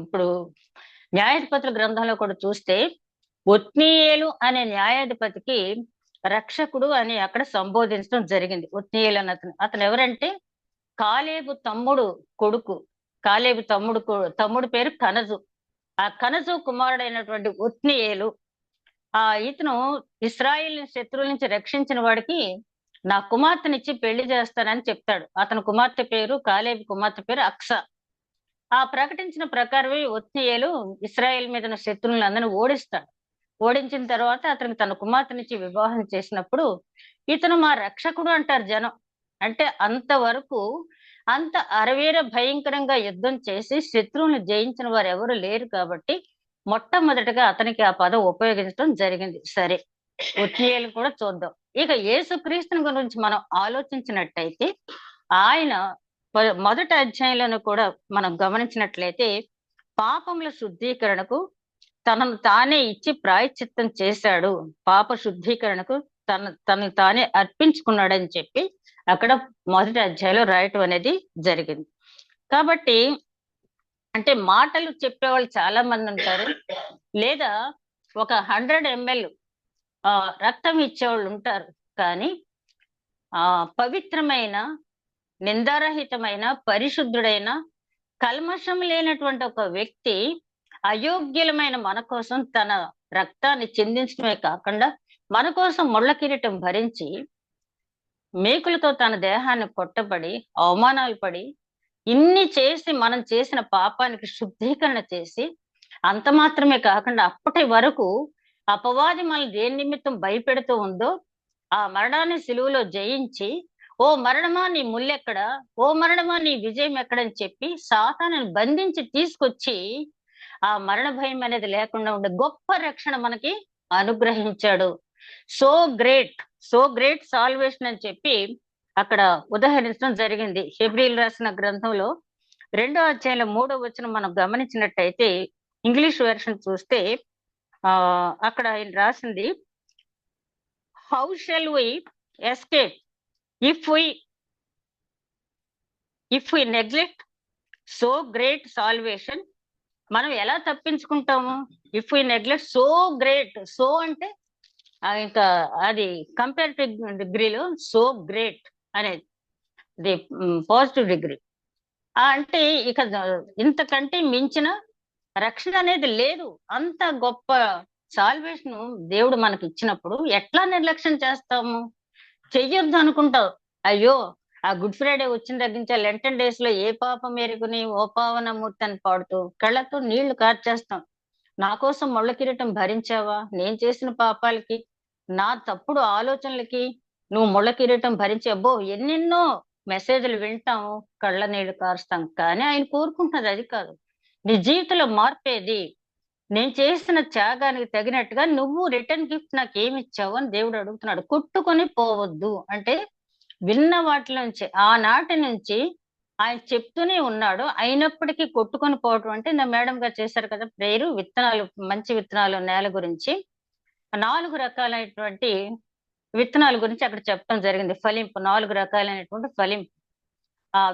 ఇప్పుడు న్యాయాధిపతుల గ్రంథంలో కూడా చూస్తే ఒత్నీయేలు అనే న్యాయాధిపతికి రక్షకుడు అని అక్కడ సంబోధించడం జరిగింది. ఒత్నీయేలు అన్న అతను ఎవరంటే కాలేబు తమ్ముడు కొడుకు. కాలేబు తమ్ముడు పేరు కనజు. ఆ కనజు కుమారుడైనటువంటి ఒత్నీయేలు ఇతను ఇశ్రాయేల్ శత్రువుల నుంచి రక్షించిన వాడికి నా కుమార్తెనిచ్చి పెళ్లి చేస్తానని చెప్తాడు. అతని కుమార్తె పేరు కాలేబు కుమార్తె పేరు అక్స. ఆ ప్రకటించిన ప్రకారమే ఒత్నీయేలు ఇశ్రాయేల్ మీద శత్రువులను అందరినీ ఓడిస్తాడు. ఓడించిన తర్వాత అతనికి తన కుమార్తెనిచ్చి వివాహం చేసినప్పుడు ఇతను మా రక్షకుడు అంటారు జనం. అంటే అంతవరకు అంత అరవీర భయంకరంగా యుద్ధం చేసి శత్రువులను జయించిన వారు ఎవరు లేరు కాబట్టి మొట్టమొదటిగా అతనికి ఆ పదం ఉపయోగించడం జరిగింది. సరే, ఒత్నీయేలు కూడా చూద్దాం. ఇక యేసుక్రీస్తుని గురించి మనం ఆలోచించినట్టయితే ఆయన మొదటి అధ్యాయంలోనూ కూడా మనం గమనించినట్లయితే పాపముల శుద్ధీకరణకు తనను తానే ఇచ్చి ప్రాయశ్చిత్తం చేశాడు, పాప శుద్ధీకరణకు తనను తానే అర్పించుకున్నాడని చెప్పి అక్కడ మొదటి అధ్యాయంలో రాయటం అనేది జరిగింది. కాబట్టి అంటే మాటలు చెప్పేవాళ్ళు చాలా మంది ఉంటారు, లేదా ఒక 100 ml రక్తం ఇచ్చేవాళ్ళు ఉంటారు. కానీ పవిత్రమైన, నిందారహితమైన, పరిశుద్ధుడైన, కల్మషం లేనటువంటి ఒక వ్యక్తి అయోగ్యులమైన మన కోసం తన రక్తాన్ని చిందించడమే కాకుండా మన కోసం ముళ్ళ కిరీటం భరించి మేకులతో తన దేహాన్ని కొట్టబడి అవమానాలు పడి ఇన్ని చేసి మనం చేసిన పాపానికి శుద్ధీకరణ చేసి, అంత మాత్రమే కాకుండా అప్పటి వరకు అపవాది మనల్ని దేని నిమిత్తం భయపెడుతూ ఉందో ఆ మరణాన్ని సిలువలో జయించి, ఓ మరణమా నీ ముల్లెక్కడ, ఓ మరణమా నీ విజయం ఎక్కడని చెప్పి సాతానుని బంధించి తీసుకొచ్చి ఆ మరణ భయం అనేది లేకుండా ఉండే గొప్ప రక్షణ మనకి అనుగ్రహించాడు. సో గ్రేట్ సాల్వేషన్ అని చెప్పి అక్కడ ఉదాహరించడం జరిగింది. హెబ్రీలు రాసిన గ్రంథంలో 2వ అధ్యాయంలో 3వ వచనం మనం గమనించినట్టయితే ఇంగ్లీష్ వెర్షన్ చూస్తే అక్కడ ఆయన రాసింది, how shall we escape if we neglect so great salvation. మనం ఎలా తప్పించుకుంటాము? If we neglect so great, so అంటే ఇంకా అది కంపారిటివ్ డిగ్రీలో సో గ్రేట్ అనేది ఇది పాజిటివ్ డిగ్రీ. అంటే ఇక ఇంతకంటే మించిన రక్షణ అనేది లేదు. అంత గొప్ప సాల్వేషన్ దేవుడు మనకి ఇచ్చినప్పుడు ఎట్లా నిర్లక్ష్యం చేస్తాము? చెయ్యొద్దు అనుకుంటావు. అయ్యో, ఆ గుడ్ ఫ్రైడే వచ్చిన తగ్గించే లెంటన్ డేస్ లో ఏ పాపం ఎరుగుని ఓ పావనమూర్తి అని పాడుతూ కళ్ళతో నీళ్లు కార్చేస్తాం. నా కోసం ముళ్ళ కిరీటం భరించావా? నేను చేసిన పాపాలకి, నా తప్పుడు ఆలోచనలకి నువ్వు ముళ్ళ కిరీటం భరించి, అబ్బో ఎన్నెన్నో మెసేజ్లు వింటాము, కళ్ళ నీళ్లు కారుస్తాం. కానీ ఆయన కోరుకుంటున్నది అది కాదు. నీ జీవితంలో మార్పేది నేను చేసిన త్యాగానికి తగినట్టుగా నువ్వు రిటర్న్ గిఫ్ట్ నాకు ఏమి ఇచ్చావు అని దేవుడు అడుగుతున్నాడు. కొట్టుకొని పోవద్దు అంటే విన్న వాటి నుంచి ఆనాటి నుంచి ఆయన చెప్తూనే ఉన్నాడు. అయినప్పటికీ కొట్టుకొని పోవటం అంటే నా మేడం గారు చేశారు కదా ప్రేయరు, విత్తనాలు, మంచి విత్తనాలు నేల గురించి 4 రకాలైనటువంటి విత్తనాల గురించి అక్కడ చెప్పడం జరిగింది. ఫలింపు, 4 రకాలైనటువంటి ఫలింపు.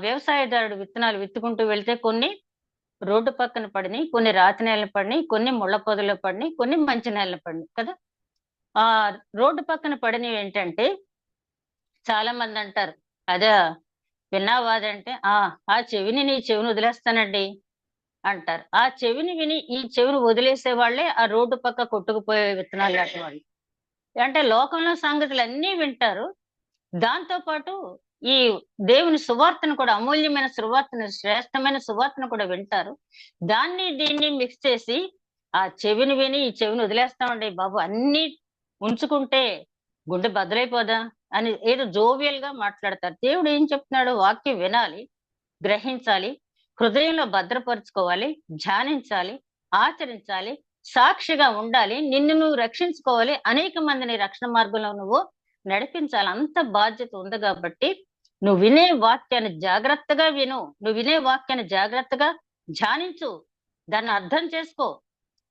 వ్యవసాయదారుడు విత్తనాలు విత్తుకుంటూ వెళ్తే కొన్ని రోడ్డు పక్కన పడినాయి, కొన్ని రాతి నేలలు పడినాయి, కొన్ని ముళ్ళ పొదలు పడినాయి, కొన్ని మంచి నేలలు పడినాయి కదా. ఆ రోడ్డు పక్కన పడినవి ఏంటంటే, చాలా మంది అంటారు అదే, విన్నావాదంటే ఆ చెవిని నీ చెవిని వదిలేస్తానండి అంటారు. ఆ చెవిని విని ఈ చెవిని వదిలేసే వాళ్ళే ఆ రోడ్డు పక్క కొట్టుకుపోయే విత్తనాలు లాంటి వాళ్ళు. అంటే లోకంలో సంగతులు అన్నీ వింటారు, దాంతో పాటు ఈ దేవుని సువార్తను కూడా, అమూల్యమైన సువార్తను, శ్రేష్టమైన సువార్తను కూడా వింటారు. దాన్ని దీన్ని మిక్స్ చేసి ఆ చెవిని విని ఈ చెవిని వదిలేస్తామండి బాబు, అన్ని ఉంచుకుంటే గుండె బద్దలైపోదా అని ఏదో జోవియల్ గా మాట్లాడతారు. దేవుడు ఏం చెప్తున్నాడు? వాక్యం వినాలి, గ్రహించాలి, హృదయంలో భద్రపరుచుకోవాలి, ధ్యానించాలి, ఆచరించాలి, సాక్షిగా ఉండాలి, నిన్ను నువ్వు రక్షించుకోవాలి, అనేక మందిని రక్షణ మార్గంలో నువ్వు నడిపించాలి. అంత బాధ్యత ఉంది కాబట్టి నువ్వు వినే వాక్యాన్ని జాగ్రత్తగా విను, నువ్వు వినే వాక్యాన్ని జాగ్రత్తగా ధ్యానించు, దాన్ని అర్థం చేసుకో,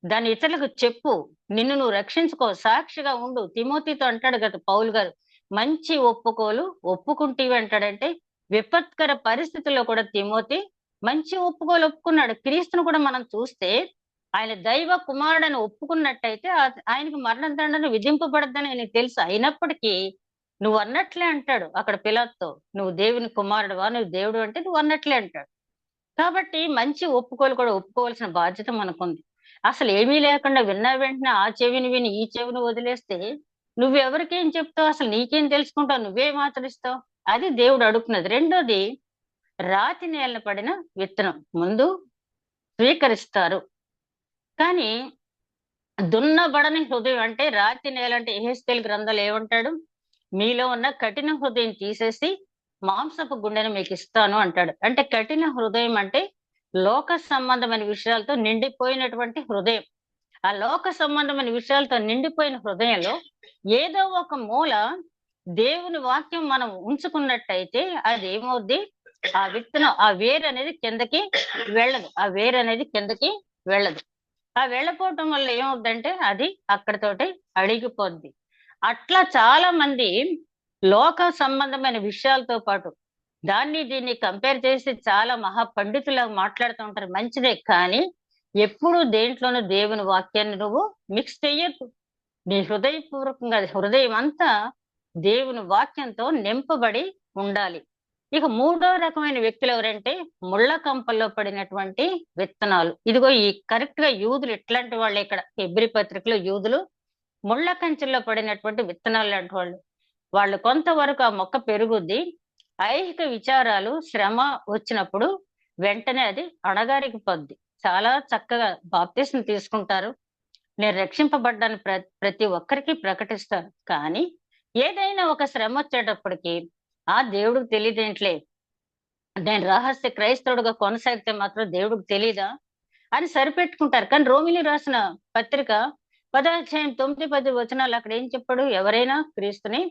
దాన్ని ఇతరులకు చెప్పు, నిన్ను నువ్వు రక్షించుకో, సాక్షిగా ఉండు. తిమోతితో అంటాడు కదా పౌలు గారు, మంచి ఒప్పుకోలు ఒప్పుకుంటేవి అంటాడంటే, విపత్కర పరిస్థితుల్లో కూడా తిమోతి మంచి ఒప్పుకోలు ఒప్పుకున్నాడు. క్రీస్తును కూడా మనం చూస్తే ఆయన దైవ కుమారుడని ఒప్పుకున్నట్టయితే ఆయనకు మరణదండన విధింపబడద్దని ఆయనకు తెలుసు. అయినప్పటికీ నువ్వు అన్నట్లే అంటాడు అక్కడ పిలాతుతో, నువ్వు దేవుని కుమారుడువా, నువ్వు దేవుడు అంటే నువ్వు అన్నట్లే అంటాడు. కాబట్టి మంచి ఒప్పుకోలు కూడా ఒప్పుకోవాల్సిన బాధ్యత మనకుంది. అసలు ఏమీ లేకుండా విన్న వెంటనే ఆ చెవిని విని ఈ చెవిని వదిలేస్తే నువ్వెవరికేం చెప్తావు? అసలు నీకేం తెలుసుకుంటావు? నువ్వేం ఆచరిస్తావు? అది దేవుడు అడుగుతున్నది. రెండోది, రాతి నేల పడిన విత్తనం ముందు స్వీకరిస్తారు, కానీ దున్నబడని హృదయం, అంటే రాతి నేల అంటే యెహెజ్కేలు గ్రంథాలు ఏమంటాడు? మీలో ఉన్న కఠిన హృదయం తీసేసి మాంసపు గుండెను మీకు ఇస్తాను అంటాడు. అంటే కఠిన హృదయం అంటే లోక సంబంధమైన విషయాలతో నిండిపోయినటువంటి హృదయం. ఆ లోక సంబంధమైన విషయాలతో నిండిపోయిన హృదయంలో ఏదో ఒక మూల దేవుని వాక్యం మనం ఉంచుకున్నట్టయితే అది ఏమవుద్ది? ఆ విత్తనం, ఆ వేరు అనేది కిందకి వెళ్ళదు, ఆ వేరు అనేది కిందకి వెళ్ళదు. ఆ వెళ్ళపోవటం వల్ల ఏమవుద్దంటే అది అక్కడితోటి అడిగిపోద్ది. అట్లా చాలా మంది లోక సంబంధమైన విషయాలతో పాటు దాన్ని దీన్ని కంపేర్ చేసి చాలా మహా పండితులాగా మాట్లాడుతూ ఉంటారు. మంచిదే, కానీ ఎప్పుడు దేంట్లోనూ దేవుని వాక్యాన్ని నువ్వు మిక్స్ చెయ్యొద్దు. నీ హృదయపూర్వకంగా హృదయం అంతా దేవుని వాక్యంతో నింపబడి ఉండాలి. ఇక మూడో రకమైన వ్యక్తులు ఎవరంటే, ముళ్ళ కంపల్లో పడినటువంటి విత్తనాలు. ఇదిగో ఈ కరెక్ట్ గా యూదులు ఎట్లాంటి వాళ్ళు, ఇక్కడ హెబ్రీ పత్రికలో యూదులు ముళ్ళ కంచెల్లో పడినటువంటి విత్తనాలు లాంటి వాళ్ళు. వాళ్ళు కొంతవరకు ఆ మొక్క పెరుగుద్ది, ఐహిక విచారాలు శ్రమ వచ్చినప్పుడు వెంటనే అది అణగారికి పొద్ది. చాలా చక్కగా బాప్తిస్మం తీసుకుంటారు, నేను రక్షింపబడ్డాను ప్రతి ఒక్కరికి ప్రకటిస్తాను. కానీ ఏదైనా ఒక శ్రమ వచ్చేటప్పటికి దేవుడికి తెలియదేంట్లే, నేను రహస్య క్రైస్తవుడుగా కొనసాగితే మాత్రం దేవుడికి తెలీదా అని సరిపెట్టుకుంటారు. కానీ రోమిలి రాసిన పత్రిక 10వ అధ్యాయం 9-10 వచనాలు అక్కడ ఏం చెప్పాడు? ఎవరైనా క్రీస్తుని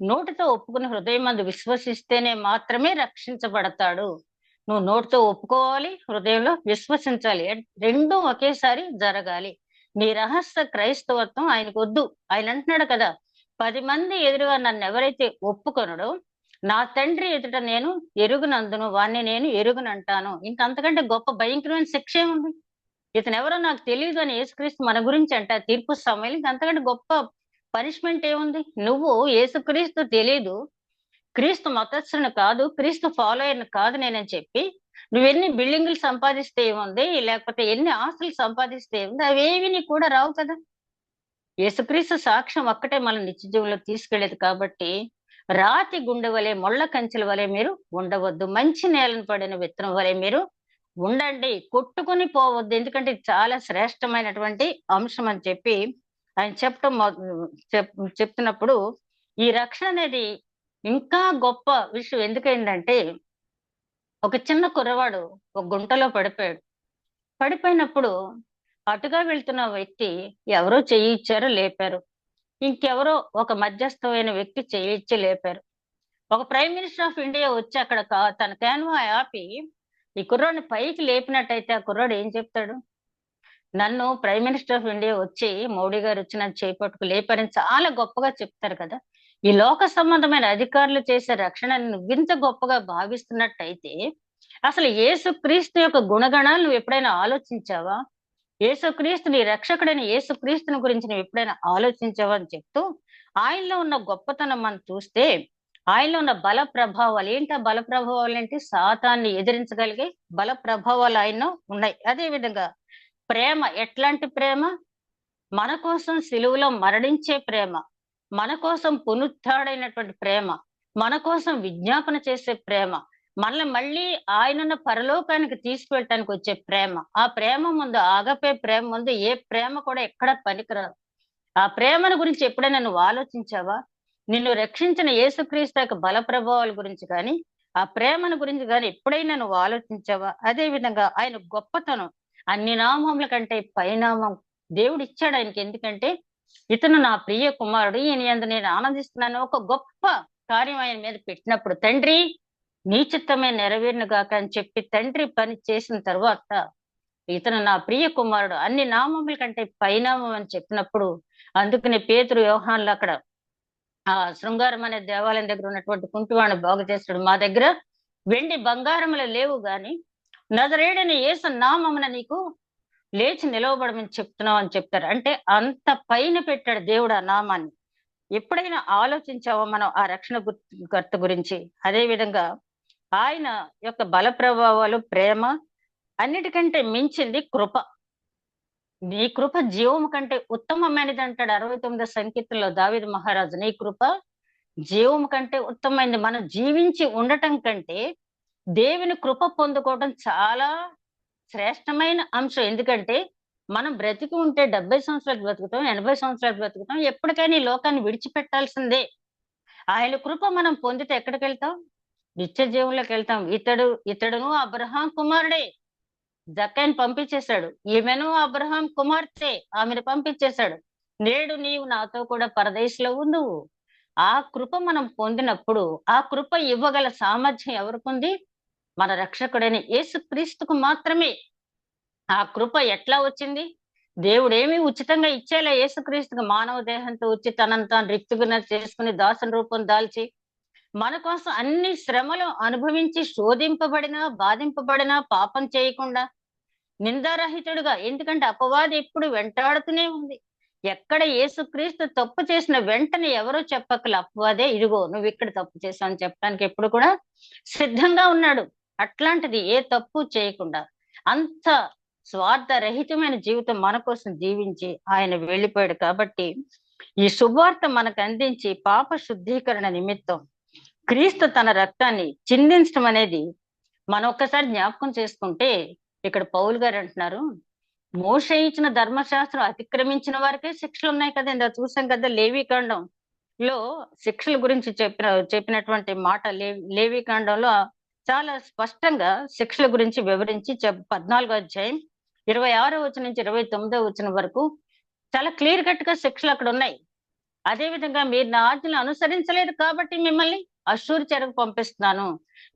నోటితో ఒప్పుకుని హృదయమందు విశ్వసిస్తేనే మాత్రమే రక్షించబడతాడు. నువ్వు నోటితో ఒప్పుకోవాలి, హృదయంలో విశ్వసించాలి, రెండూ ఒకేసారి జరగాలి. నీ రహస్య క్రైస్తవత్వం ఆయనకు వద్దు. ఆయన అంటున్నాడు కదా, 10 మంది ఎదురుగా నన్ను ఎవరైతే ఒప్పుకొనడో నా తండ్రి ఎదుట నేను ఎరుగునందును, వాణ్ణి నేను ఎరుగునంటాను. ఇంకంతకంటే గొప్ప భయంకరమైన శిక్ష ఏముంది? ఇతను ఎవరో నాకు తెలియదు అని యేసుక్రీస్తు మన గురించి అంట తీర్పు సమయంలో, ఇంకంతకంటే గొప్ప పనిష్మెంట్ ఏముంది? నువ్వు యేసుక్రీస్తు తెలీదు, క్రీస్తు మతస్థుని కాదు, క్రీస్తు ఫాలోయర్ని కాదు నేనని చెప్పి నువ్వెన్ని బిల్డింగులు సంపాదిస్తే ఏముంది, లేకపోతే ఎన్ని ఆస్తులు సంపాదిస్తే ఏముంది, అవేవి నీకు కూడా రావు కదా. యేసుక్రీస్తు సాక్ష్యం ఒక్కటే మన నిత్య జీవంలో తీసుకెళ్లేది. కాబట్టి రాతి గుండె వలె, ముళ్ళ కంచెల వలె మీరు ఉండవద్దు, మంచి నేలను పడిన విత్తనం వలె మీరు ఉండండి, కొట్టుకుని పోవద్దు. ఎందుకంటే ఇది చాలా శ్రేష్టమైనటువంటి అంశం అని చెప్పి ఆయన చెప్పటం చెప్తున్నప్పుడు, ఈ రక్షణ అనేది ఇంకా గొప్ప విషయం. ఎందుకైందంటే, ఒక చిన్న కుర్రవాడు ఒక గుంటలో పడిపోయాడు. పడిపోయినప్పుడు అటుగా వెళ్తున్న వ్యక్తి ఎవరో చెయ్యి ఇచ్చారో లేపారు, ఇంకెవరో ఒక మధ్యస్థమైన వ్యక్తి చెయ్యి ఇచ్చి లేపారు. ఒక ప్రైమ్ మినిస్టర్ ఆఫ్ ఇండియా వచ్చి అక్కడ తన క్యాన్వా ఆపి ఈ కుర్రాడిని పైకి లేపినట్టయితే ఆ కుర్రాడు ఏం చెప్తాడు? నన్ను ప్రైమ్ మినిస్టర్ ఆఫ్ ఇండియా వచ్చి, మోడీ గారు వచ్చి నన్ను చేపట్టుకు లేపారని చాలా గొప్పగా చెప్తారు కదా. ఈ లోక సంబంధమైన అధికారులు చేసే రక్షణ నువ్వింత గొప్పగా భావిస్తున్నట్టయితే అసలు యేసుక్రీస్తు యొక్క గుణగణాలు నువ్వు ఎప్పుడైనా ఆలోచించావా? యేసుక్రీస్తు నీ రక్షకుడైన యేసుక్రీస్తుని గురించి నువ్వు ఎప్పుడైనా ఆలోచించావా అని చెప్తూ, ఆయనలో ఉన్న గొప్పతనం మనం చూస్తే, ఆయనలో ఉన్న బల ప్రభావాలు ఏంటి? ఆ బల ప్రభావాలు ఏంటి? సాతాన్ని ఎదిరించగలిగే బల ప్రభావాలు ఆయనలో ఉన్నాయి. అదే విధంగా ప్రేమ, ఎట్లాంటి ప్రేమ? మన కోసం సిలువలో మరణించే ప్రేమ, మన కోసం పునరుత్థాడైనటువంటి ప్రేమ, మన కోసం విజ్ఞాపన చేసే ప్రేమ, మనల్ని మళ్ళీ ఆయనున్న పరలోకానికి తీసుకువెళ్ళటానికి వచ్చే ప్రేమ. ఆ ప్రేమ ముందు, ఆగపే ప్రేమ ముందు ఏ ప్రేమ కూడా ఎక్కడ పనికిరాదు. ఆ ప్రేమను గురించి ఎప్పుడైనా నువ్వు ఆలోచించావా? నిన్ను రక్షించిన యేసుక్రీస్తు యొక్క బల ప్రభావాల గురించి కానీ, ఆ ప్రేమను గురించి కానీ ఎప్పుడైనా నువ్వు ఆలోచించావా? అదే విధంగా ఆయన గొప్పతనం, అన్ని నామముల కంటే పైనామం దేవుడు ఇచ్చాడు ఆయనకి. ఎందుకంటే ఇతను నా ప్రియ కుమారుడు, ఈయన యందు నేను ఆనందిస్తున్నాను. ఒక గొప్ప కార్యం ఆయన మీద పెట్టినప్పుడు, తండ్రి నీ చిత్తమే నెరవేరును గాక అని చెప్పి తండ్రి పని చేసిన తర్వాత, ఇతను నా ప్రియ కుమారుడు, అన్ని నామముల కంటే పైనామం అని చెప్పినప్పుడు, అందుకనే పేతురు, యోహాన్లు అక్కడ ఆ శృంగారం అనే దేవాలయం దగ్గర ఉన్నటువంటి కుంటివాణ్ణి బాగు చేస్తాడు. మా దగ్గర వెండి బంగారములు లేవు గాని నజరేయుడైన యేసు నామమున నీకు లేచి నిలవబడమని చెప్తున్నావు అని చెప్తారు. అంటే అంత పైన పెట్టాడు దేవుడు ఆ నామాన్ని. ఎప్పుడైనా ఆలోచించావా మనం ఆ రక్షణ కర్త గురించి? అదే విధంగా ఆయన యొక్క బల ప్రభావాలు, ప్రేమ, అన్నిటికంటే మించింది కృప. నీ కృప జీవము కంటే ఉత్తమమైనది అంటాడు 69 సంకీర్తనలో దావీదు మహారాజు. నీ కృప జీవము కంటే ఉత్తమమైనది. మనం జీవించి ఉండటం కంటే దేవుని కృప పొందుకోవడం చాలా శ్రేష్టమైన అంశం. ఎందుకంటే మనం బ్రతికి ఉంటే 70 సంవత్సరాలు బ్రతుకుతాం, 80 సంవత్సరాలు బ్రతుకుతాం, ఎప్పటికైనా ఈ లోకాన్ని విడిచిపెట్టాల్సిందే. ఆయన కృప మనం పొందితే ఎక్కడికి వెళ్తాం? నిత్య జీవంలోకి వెళ్తాం. ఇతడును అబ్రహాం కుమారుడే, జక్కయ్యను పంపించేశాడు. ఈమెను అబ్రహాం కుమార్తె, ఆమెను పంపించేశాడు. నేడు నీవు నాతో కూడా పరదేశంలో ఉండువు. ఆ కృప మనం పొందినప్పుడు, ఆ కృప ఇవ్వగల సామర్థ్యం ఎవరికుంది? మన రక్షకుడైన యేసుక్రీస్తుకు మాత్రమే. ఆ కృప ఎట్లా వచ్చింది? దేవుడేమి ఉచితంగా ఇచ్చేలా యేసుక్రీస్తుకు మానవ దేహంతో వచ్చి తనను తాను రిక్తుగా చేసుకుని దాసుని రూపం దాల్చి మన కోసం అన్ని శ్రమలు అనుభవించి శోధింపబడినా, బాధింపబడినా, పాపం చేయకుండా నిందారహితుడుగా. ఎందుకంటే అపవాది ఎప్పుడు వెంటాడుతూనే ఉంది. ఎక్కడ యేసుక్రీస్తు తప్పు చేసిన వెంటనే ఎవరో చెప్పకల అపవాదే, ఇదిగో నువ్వు ఇక్కడ తప్పు చేశావు అని చెప్పడానికి ఎప్పుడు కూడా సిద్ధంగా ఉన్నాడు. అట్లాంటిది ఏ తప్పు చేయకుండా అంత స్వార్థ రహితమైన జీవితం మన కోసం జీవించి ఆయన వెళ్ళిపోయాడు. కాబట్టి ఈ శుభవార్త మనకు అందించి పాప శుద్ధీకరణ నిమిత్తం క్రీస్తు తన రక్తాన్ని చిందించడం అనేది మనం ఒక్కసారి జ్ఞాపకం చేసుకుంటే, ఇక్కడ పౌలు గారు అంటున్నారు, మోషే ఇచ్చిన ధర్మశాస్త్రం అతిక్రమించిన వారికే శిక్షలు ఉన్నాయి కదా. ఇందా చూసాం కదా లేవీకాండం లో శిక్షల గురించి చెప్పినటువంటి మాట. లేవీకాండంలో చాలా స్పష్టంగా శిక్షల గురించి వివరించి 14వ అధ్యాయం 26వ వచనం నుంచి 29వ వచనం వరకు చాలా క్లియర్ కట్ గా శిక్షలు అక్కడ ఉన్నాయి. అదే విధంగా మీరు నా ఆజ్ఞలు అనుసరించలేదు కాబట్టి మిమ్మల్ని అష్షూరు చెరకు పంపిస్తున్నాను,